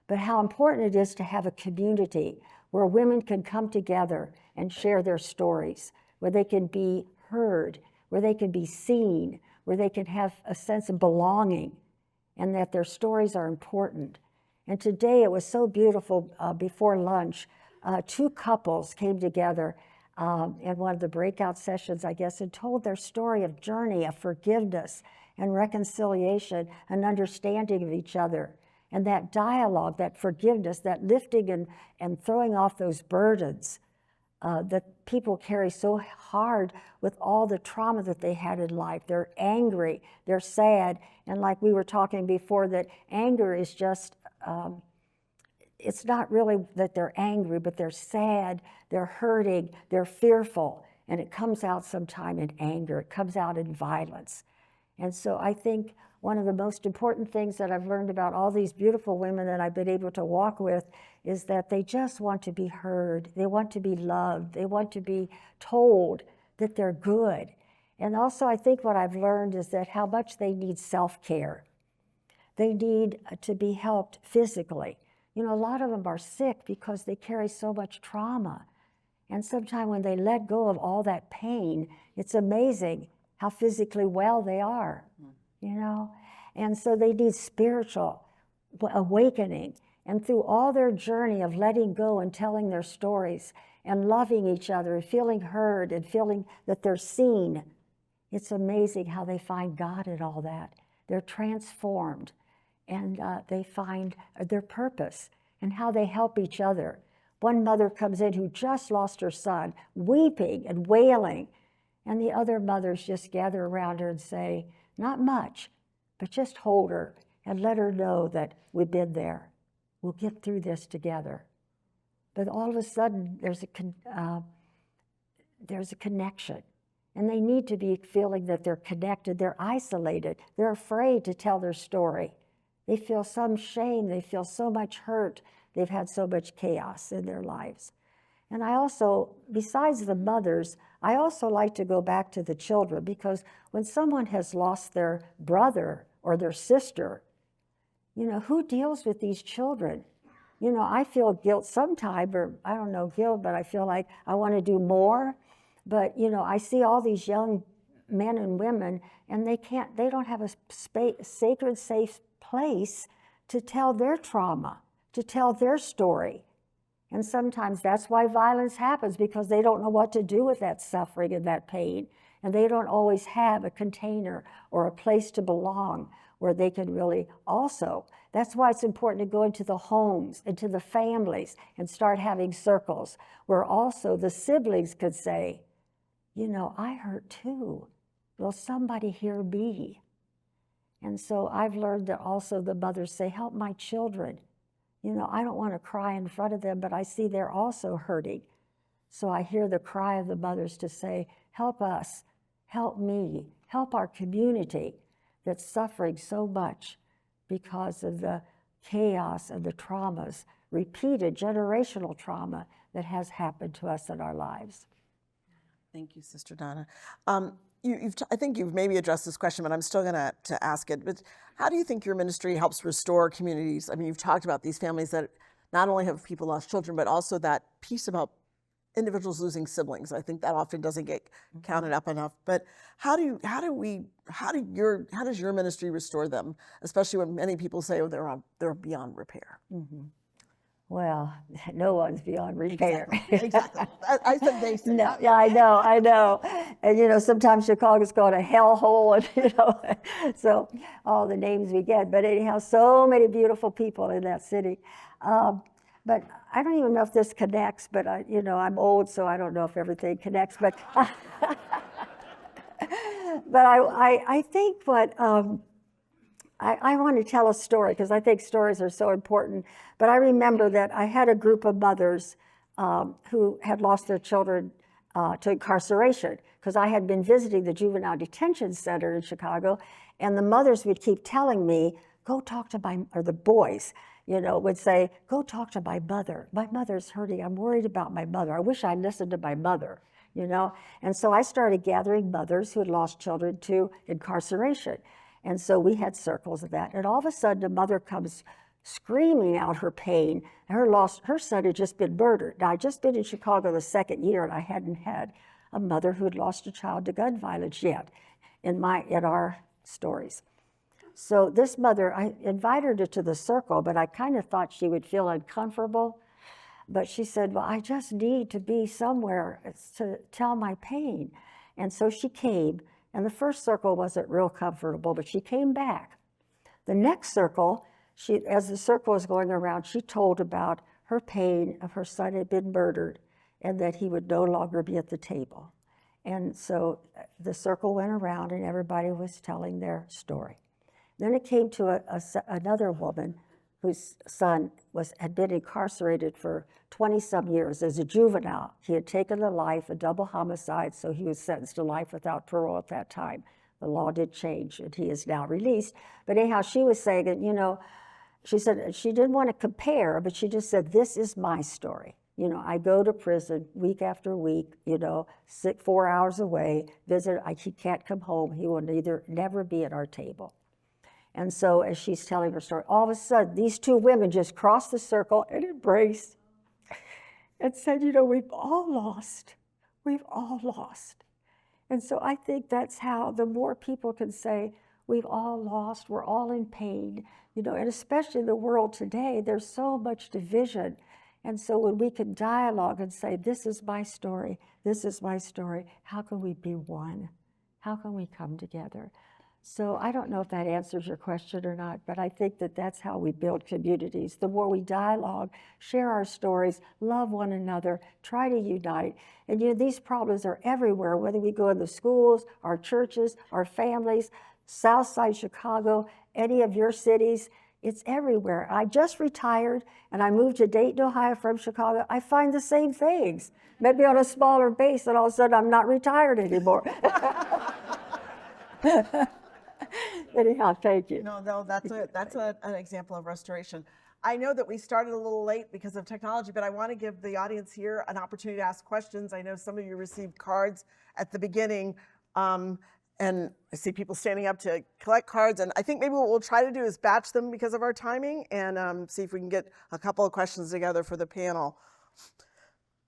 But how important it is to have a community where women can come together and share their stories, where they can be heard, where they can be seen, where they can have a sense of belonging, and that their stories are important. And today it was so beautiful. Before lunch, two couples came together in one of the breakout sessions, I guess, and told their story of journey, of forgiveness, and reconciliation and understanding of each other. And that dialogue, that forgiveness, that lifting and throwing off those burdens that people carry so hard with all the trauma that they had in life. They're angry, they're sad, and like we were talking before, that anger is just, it's not really that they're angry, but they're sad, they're hurting, they're fearful, and it comes out sometime in anger, it comes out in violence. And so I think one of the most important things that I've learned about all these beautiful women that I've been able to walk with is that they just want to be heard. They want to be loved. They want to be told that they're good. And also I think what I've learned is that how much they need self-care. They need to be helped physically. You know, a lot of them are sick because they carry so much trauma. And sometimes when they let go of all that pain, it's amazing how physically well they are, you know? And so they need spiritual awakening. And through all their journey of letting go and telling their stories and loving each other and feeling heard and feeling that they're seen, it's amazing how they find God in all that. They're transformed, and they find their purpose and how they help each other. One mother comes in who just lost her son, weeping and wailing, and the other mothers just gather around her and say, not much, but just hold her and let her know that we've been there. We'll get through this together. But all of a sudden, there's a connection. And they need to be feeling that they're connected. They're isolated. They're afraid to tell their story. They feel some shame. They feel so much hurt. They've had so much chaos in their lives. And I also, besides the mothers, I also like to go back to the children, because when someone has lost their brother or their sister, you know, who deals with these children? You know, I feel guilt sometimes, or I don't know guilt, but I feel like I want to do more. But, you know, I see all these young men and women, and they don't have a sacred, safe place to tell their trauma, to tell their story. And sometimes that's why violence happens, because they don't know what to do with that suffering and that pain. And they don't always have a container or a place to belong where they can really also. That's why it's important to go into the homes, into the families, and start having circles where also the siblings could say, you know, I hurt too. Will somebody hear me? And so I've learned that also the mothers say, help my children. You know, I don't want to cry in front of them, but I see they're also hurting. So I hear the cry of the mothers to say, help us, help me, help our community that's suffering so much because of the chaos and the traumas, repeated generational trauma that has happened to us in our lives. Thank you, Sister Donna. I think you've maybe addressed this question, but I'm still going to ask it. But how do you think your ministry helps restore communities? I mean, you've talked about these families that not only have people lost children, but also that piece about individuals losing siblings. I think that often doesn't get counted up enough. But how does your ministry restore them, especially when many people say, oh, they're beyond repair? Mm-hmm. Well, no one's beyond repair. Exactly. I said they said. No, yeah, I know. And, you know, sometimes Chicago's called a hellhole, and, you know, so all the names we get. But anyhow, so many beautiful people in that city. But I don't even know if this connects, but, you know, I'm old, so I don't know if everything connects. But, but I think what... I want to tell a story because I think stories are so important. But I remember that I had a group of mothers who had lost their children to incarceration, because I had been visiting the juvenile detention center in Chicago, and the mothers would keep telling me, go talk to or the boys, you know, would say, go talk to my mother. My mother's hurting. I'm worried about my mother. I wish I listened to my mother, you know. And so I started gathering mothers who had lost children to incarceration. And so we had circles of that. And all of a sudden, a mother comes screaming out her pain. Her son had just been murdered. Now, I'd just been in Chicago the second year, and I hadn't had a mother who had lost a child to gun violence yet in our stories. So this mother, I invited her to the circle, but I kind of thought she would feel uncomfortable. But she said, well, I just need to be somewhere to tell my pain. And so she came. And the first circle wasn't real comfortable, but she came back. The next circle, as the circle was going around, she told about her pain of her son had been murdered and that he would no longer be at the table. And so the circle went around and everybody was telling their story. Then it came to another woman whose son had been incarcerated for 20-some years as a juvenile. He had taken a life, a double homicide, so he was sentenced to life without parole at that time. The law did change, and he is now released. But anyhow, she was saying that, you know, she said she didn't want to compare, but she just said, this is my story. You know, I go to prison week after week, you know, 4 hours away, visit, he can't come home. He will never be at our table. And so as she's telling her story, all of a sudden, these two women just crossed the circle and embraced and said, you know, we've all lost. We've all lost. And so I think that's how the more people can say, we've all lost, we're all in pain, you know, and especially in the world today, there's so much division. And so when we can dialogue and say, this is my story, how can we be one? How can we come together? So I don't know if that answers your question or not, but I think that that's how we build communities. The more we dialogue, share our stories, love one another, try to unite. And you know, these problems are everywhere, whether we go in the schools, our churches, our families, South Side Chicago, any of your cities, it's everywhere. I just retired and I moved to Dayton, Ohio from Chicago. I find the same things, maybe on a smaller base, and all of a sudden I'm not retired anymore. Anyhow, thank you. No, that's an example of restoration. I know that we started a little late because of technology, but I want to give the audience here an opportunity to ask questions. I know some of you received cards at the beginning, and I see people standing up to collect cards. And I think maybe what we'll try to do is batch them because of our timing and see if we can get a couple of questions together for the panel.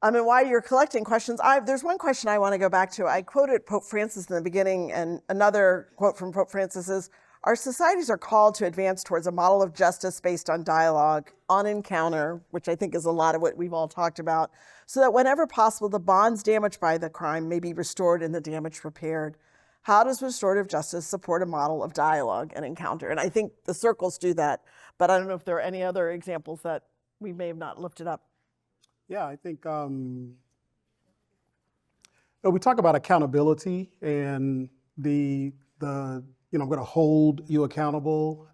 And while you're collecting questions, there's one question I want to go back to. I quoted Pope Francis in the beginning, and another quote from Pope Francis is, our societies are called to advance towards a model of justice based on dialogue, on encounter, which I think is a lot of what we've all talked about, so that whenever possible, the bonds damaged by the crime may be restored and the damage repaired. How does restorative justice support a model of dialogue and encounter? And I think the circles do that, but I don't know if there are any other examples that we may have not lifted up. Yeah, I think we talk about accountability and the I'm going to hold you accountable,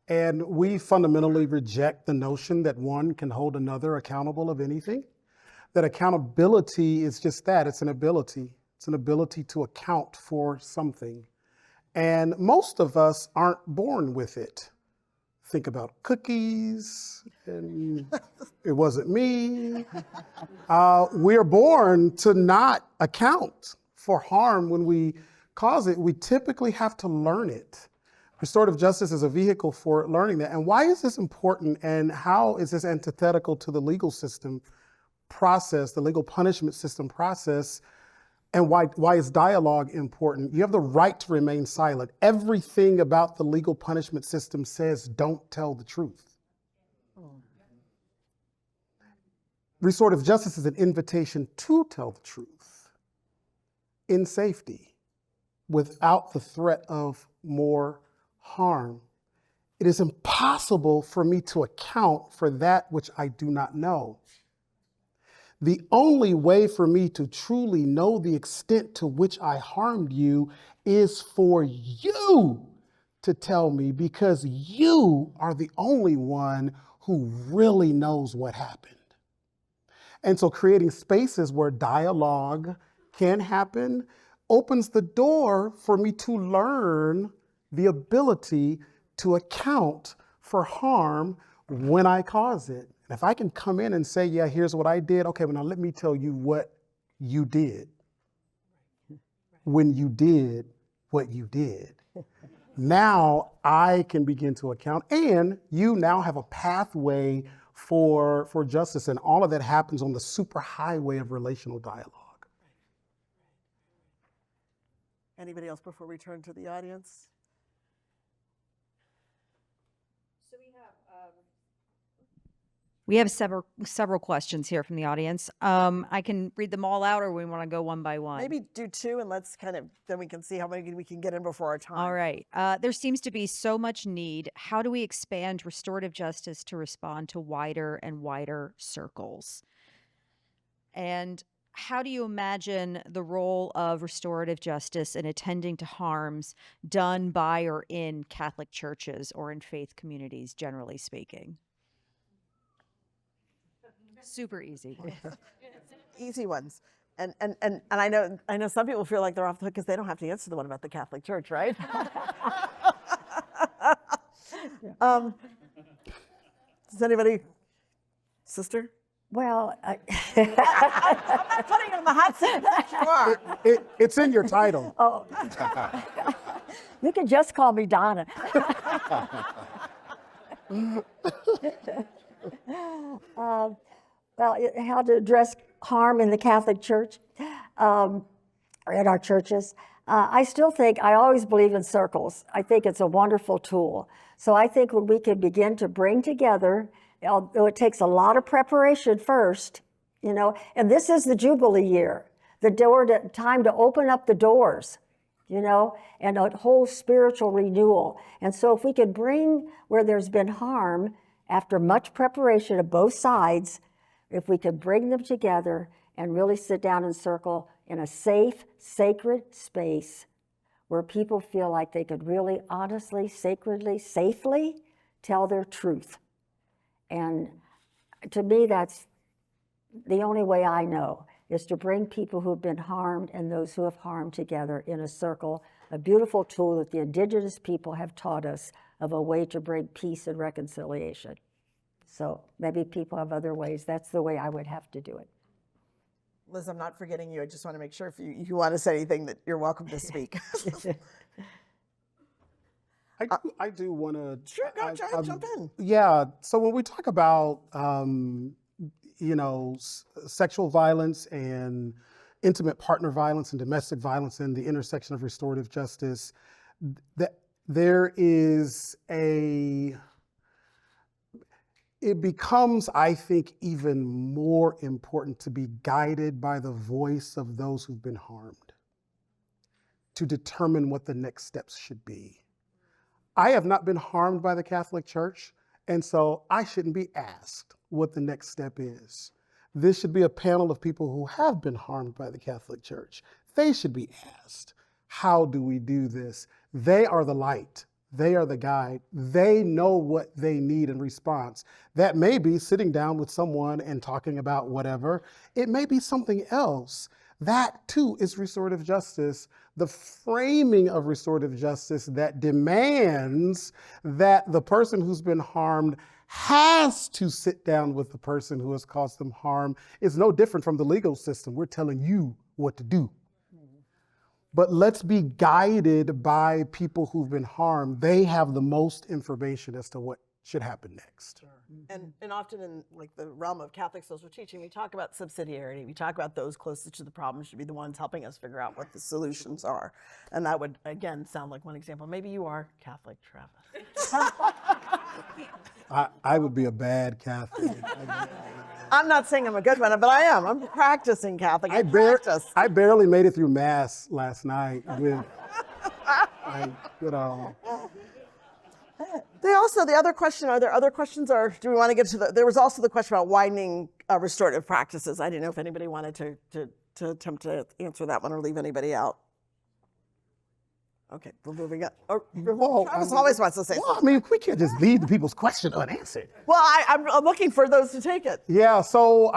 and we fundamentally reject the notion that one can hold another accountable of anything. That accountability is just that, it's an ability. It's an ability to account for something. And most of us aren't born with it. Think about cookies, and it wasn't me. We're born to not account for harm when we cause it. We typically have to learn it. Restorative justice is a vehicle for learning that. And why is this important, and how is this antithetical to the legal system process, the legal punishment system process? And why is dialogue important? You have the right to remain silent. Everything about the legal punishment system says don't tell the truth. Restorative justice is an invitation to tell the truth in safety, without the threat of more harm. It is impossible for me to account for that which I do not know. The only way for me to truly know the extent to which I harmed you is for you to tell me, because you are the only one who really knows what happened. And so creating spaces where dialogue can happen opens the door for me to learn the ability to account for harm when I cause it. And if I can come in and say, yeah, here's what I did. Okay, well, now let me tell you what you did when you did what you did. Now I can begin to account, and you now have a pathway for justice, and all of that happens on the super highway of relational dialogue. Anybody else before we turn to the audience? So we have We have several questions here from the audience. I can read them all out, or we want to go one by one. Maybe do two and let's then we can see how many we can get in before our time. All right. There seems to be so much need. How do we expand restorative justice to respond to wider and wider circles? And how do you imagine the role of restorative justice in attending to harms done by or in Catholic churches or in faith communities, generally speaking? Super easy. Easy ones. And I know some people feel like they're off the hook because they don't have to answer the one about the Catholic Church, right? Does anybody, sister? Well, I'm not putting you on the hot seat. You are. It's in your title. oh, you can just call me Donna. Well, how to address harm in the Catholic Church or in our churches. I still think, I always believe in circles. I think it's a wonderful tool. So I think when we can begin to bring together, although it takes a lot of preparation first, and this is the Jubilee year, time to open up the doors, and a whole spiritual renewal. And so if we could bring where there's been harm, after much preparation of both sides, if we could bring them together and really sit down in circle in a safe, sacred space where people feel like they could really honestly, sacredly, safely tell their truth. And to me, that's the only way I know, is to bring people who have been harmed and those who have harmed together in a circle, a beautiful tool that the indigenous people have taught us of a way to bring peace and reconciliation. So maybe people have other ways. That's the way I would have to do it. Liz, I'm not forgetting you. I just want to make sure if you want to say anything that you're welcome to speak. I do want to. Sure, jump in. Yeah. So when we talk about, sexual violence and intimate partner violence and domestic violence and the intersection of restorative justice, that there is it becomes, I think, even more important to be guided by the voice of those who've been harmed to determine what the next steps should be. I have not been harmed by the Catholic Church, and so I shouldn't be asked what the next step is. This should be a panel of people who have been harmed by the Catholic Church. They should be asked, how do we do this? They are the light. They are the guide. They know what they need in response. That may be sitting down with someone and talking about whatever. It may be something else. That too is restorative justice, the framing of restorative justice that demands that the person who's been harmed has to sit down with the person who has caused them harm is no different from the legal system. We're telling you what to do. But let's be guided by people who've been harmed. They have the most information as to what should happen next. Sure. And often in like the realm of Catholic social teaching, we talk about subsidiarity. We talk about those closest to the problem should be the ones helping us figure out what the solutions are. And that would, again, sound like one example. Maybe you are Catholic, Travis. I would be a bad Catholic. I'm not saying I'm a good one, but I am. I'm practicing Catholic. I barely made it through Mass last night with, The other question, are there other questions, or do we want to get to there was also the question about widening restorative practices. I didn't know if anybody wanted to attempt to answer that one or leave anybody out. Okay, we're moving on. Travis always wants to say something. I mean, we can't just leave the people's question unanswered. Well, I'm looking for those to take it. Yeah, so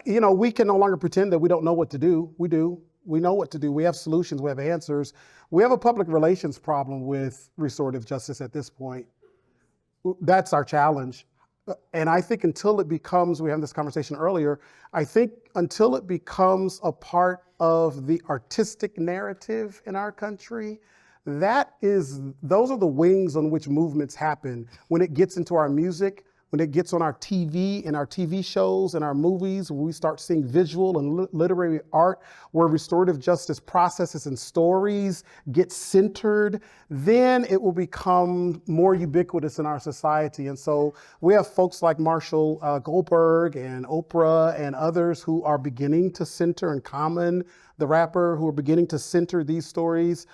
we can no longer pretend that we don't know what to do. We do. We know what to do. We have solutions. We have answers. We have a public relations problem with restorative justice at this point. That's our challenge. And I think until it becomes, we had this conversation earlier, I think until it becomes a part of the artistic narrative in our country, those are the wings on which movements happen. When it gets into our music, when it gets on our TV, in our TV shows and our movies, when we start seeing visual and literary art where restorative justice processes and stories get centered, then it will become more ubiquitous in our society. And so we have folks like Marshall Goldberg and Oprah and others who are beginning to center, and Common, the rapper, who are beginning to center these stories.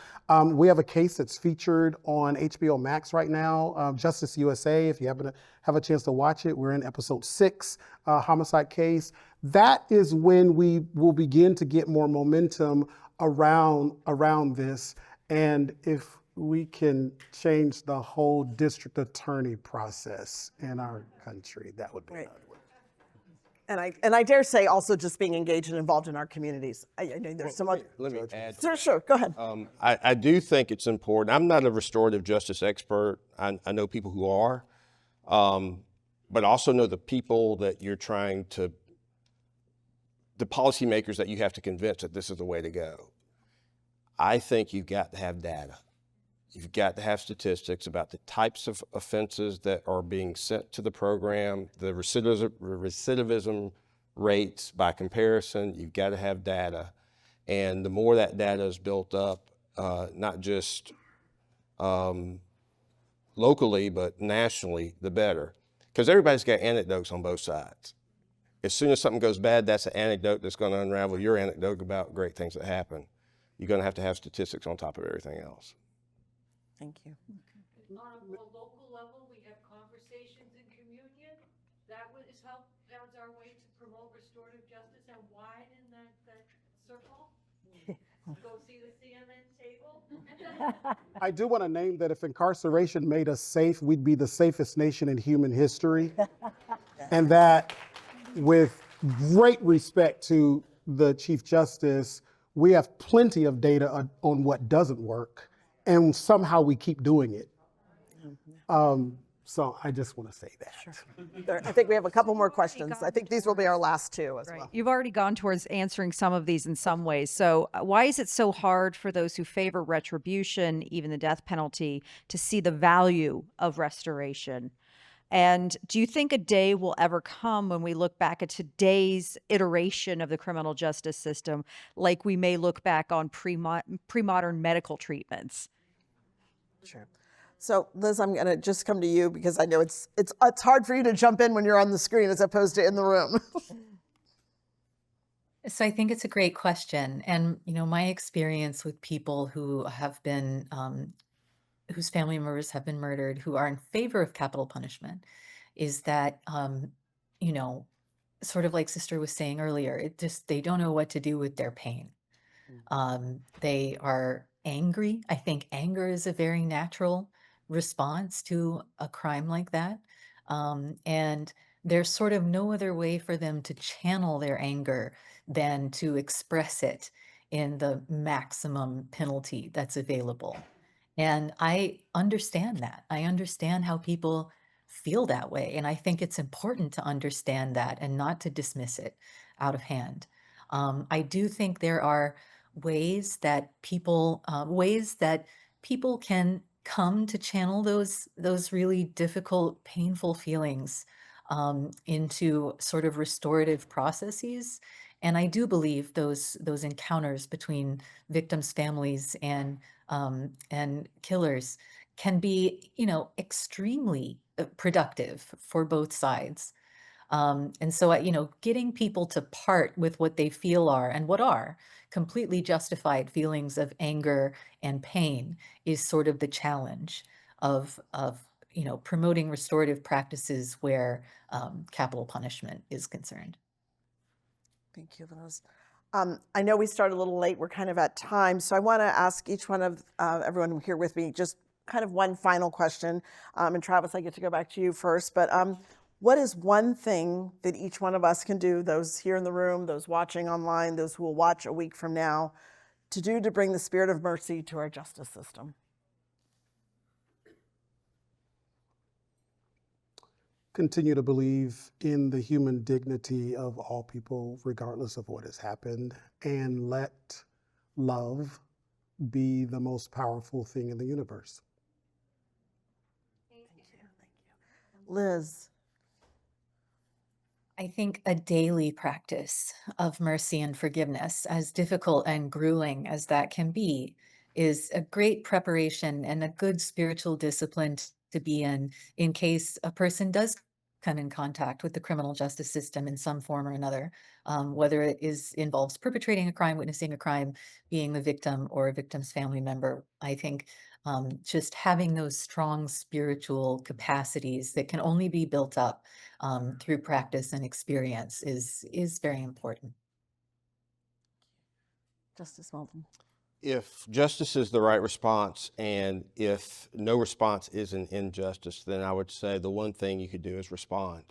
We have a case that's featured on HBO Max right now, Justice USA. If you happen to have a chance to watch it, we're in episode 6, homicide case. That is when we will begin to get more momentum around this. And if we can change the whole district attorney process in our country, that would be Right. another one. And I dare say also just being engaged and involved in our communities. I know there's so much. Let me add. Sure, go ahead. I do think it's important. I'm not a restorative justice expert. I know people who are, but I also know the people that you're trying to, the policymakers that you have to convince that this is the way to go. I think you've got to have data. You've got to have statistics about the types of offenses that are being sent to the program, the recidivism rates by comparison. You've got to have data. And the more that data is built up, not just locally, but nationally, the better. Because everybody's got anecdotes on both sides. As soon as something goes bad, that's an anecdote that's going to unravel your anecdote about great things that happen. You're going to have statistics on top of everything else. Thank you. On a local level, we have conversations in communion. That is how, that's our way to promote restorative justice and widen that circle. Go see the CNN table. I do want to name that if incarceration made us safe, we'd be the safest nation in human history. And that, with great respect to the Chief Justice, we have plenty of data on what doesn't work, and somehow we keep doing it. So I just want to say that. I think we have a couple more questions. I think these will be our last two as well. You've already gone towards answering some of these in some ways. So why is it so hard for those who favor retribution, even the death penalty, to see the value of restoration? And do you think a day will ever come when we look back at today's iteration of the criminal justice system like we may look back on pre-modern medical treatments? Sure. So Liz, I'm going to just come to you because I know it's hard for you to jump in when you're on the screen as opposed to in the room. So I think it's a great question. And, my experience with people who have been, whose family members have been murdered, who are in favor of capital punishment, is that, sort of like Sister was saying earlier, they don't know what to do with their pain. They are angry. I think anger is a very natural response to a crime like that. And there's sort of no other way for them to channel their anger than to express it in the maximum penalty that's available. And I understand that. I understand how people feel that way. And I think it's important to understand that and not to dismiss it out of hand. I do think there are ways that people can come to channel those really difficult, painful feelings into sort of restorative processes. And I do believe those encounters between victims' families and killers can be, extremely productive for both sides. And so, getting people to part with what they feel are and what are completely justified feelings of anger and pain is sort of the challenge of promoting restorative practices where capital punishment is concerned. Thank you, Liz. I know we started a little late. We're kind of at time. So I want to ask each one of everyone here with me just kind of one final question. And Travis, I get to go back to you first. But what is one thing that each one of us can do, those here in the room, those watching online, those who will watch a week from now, to do to bring the spirit of mercy to our justice system? Continue to believe in the human dignity of all people, regardless of what has happened, and let love be the most powerful thing in the universe. Liz, I think a daily practice of mercy and forgiveness, as difficult and grueling as that can be, is a great preparation and a good spiritual discipline to be in case a person does come in contact with the criminal justice system in some form or another, whether it involves perpetrating a crime, witnessing a crime, being the victim, or a victim's family member. I think just having those strong spiritual capacities that can only be built up through practice and experience is very important. Justice Walton. If justice is the right response, and if no response is an injustice, then I would say the one thing you could do is respond.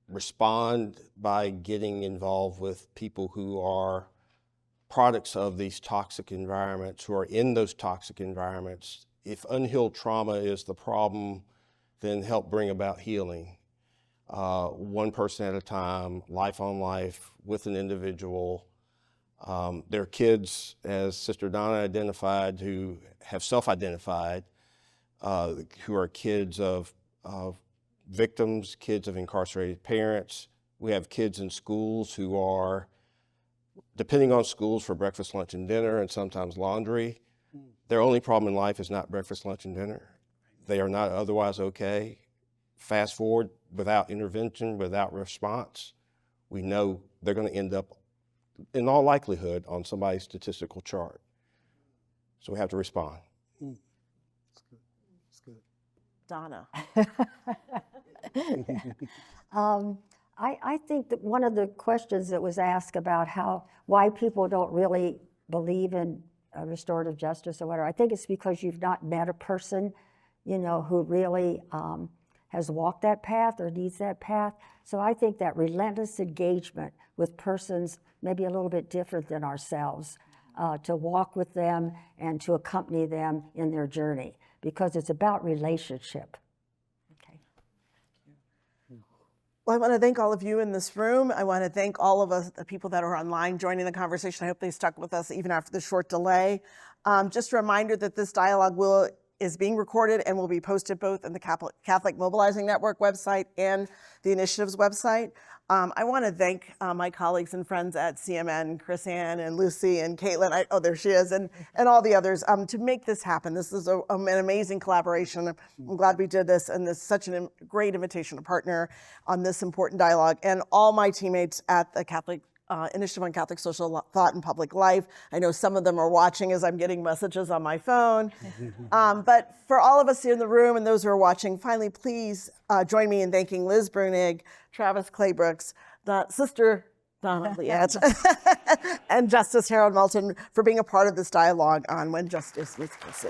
Respond by getting involved with people who are products of these toxic environments, who are in those toxic environments. If unhealed trauma is the problem, then help bring about healing. One person at a time, life on life, with an individual. There are kids, as Sister Donna identified, who have self-identified, who are kids of victims, kids of incarcerated parents. We have kids in schools who are depending on schools for breakfast, lunch, and dinner, and sometimes laundry. Their only problem in life is not breakfast, lunch, and dinner. They are not otherwise okay. Fast forward, without intervention, without response, we know they're going to end up, in all likelihood, on somebody's statistical chart. So we have to respond. That's good. That's good. Donna. I think that one of the questions that was asked about why people don't really believe in restorative justice or whatever, I think it's because you've not met a person, who really has walked that path or needs that path. So I think that relentless engagement with persons maybe a little bit different than ourselves, to walk with them and to accompany them in their journey, because it's about relationship. Well, I want to thank all of you in this room. I want to thank all of us, the people that are online joining the conversation. I hope they stuck with us even after the short delay. Just a reminder that this dialogue is being recorded and will be posted both in the Catholic Mobilizing Network website and the initiative's website. I want to thank my colleagues and friends at CMN, Chris Ann and Lucy and Caitlin, there she is, and all the others to make this happen. This is an amazing collaboration. I'm glad we did this, and this is such a great invitation to partner on this important dialogue. And all my teammates at the Catholic Initiative on Catholic Social Thought and Public Life. I know some of them are watching as I'm getting messages on my phone. But for all of us here in the room and those who are watching, finally, please join me in thanking Liz Brunig, Travis Claybrooks, Sister Donna Liette, and Justice Harold Melton for being a part of this dialogue on When Justice Meets Mercy.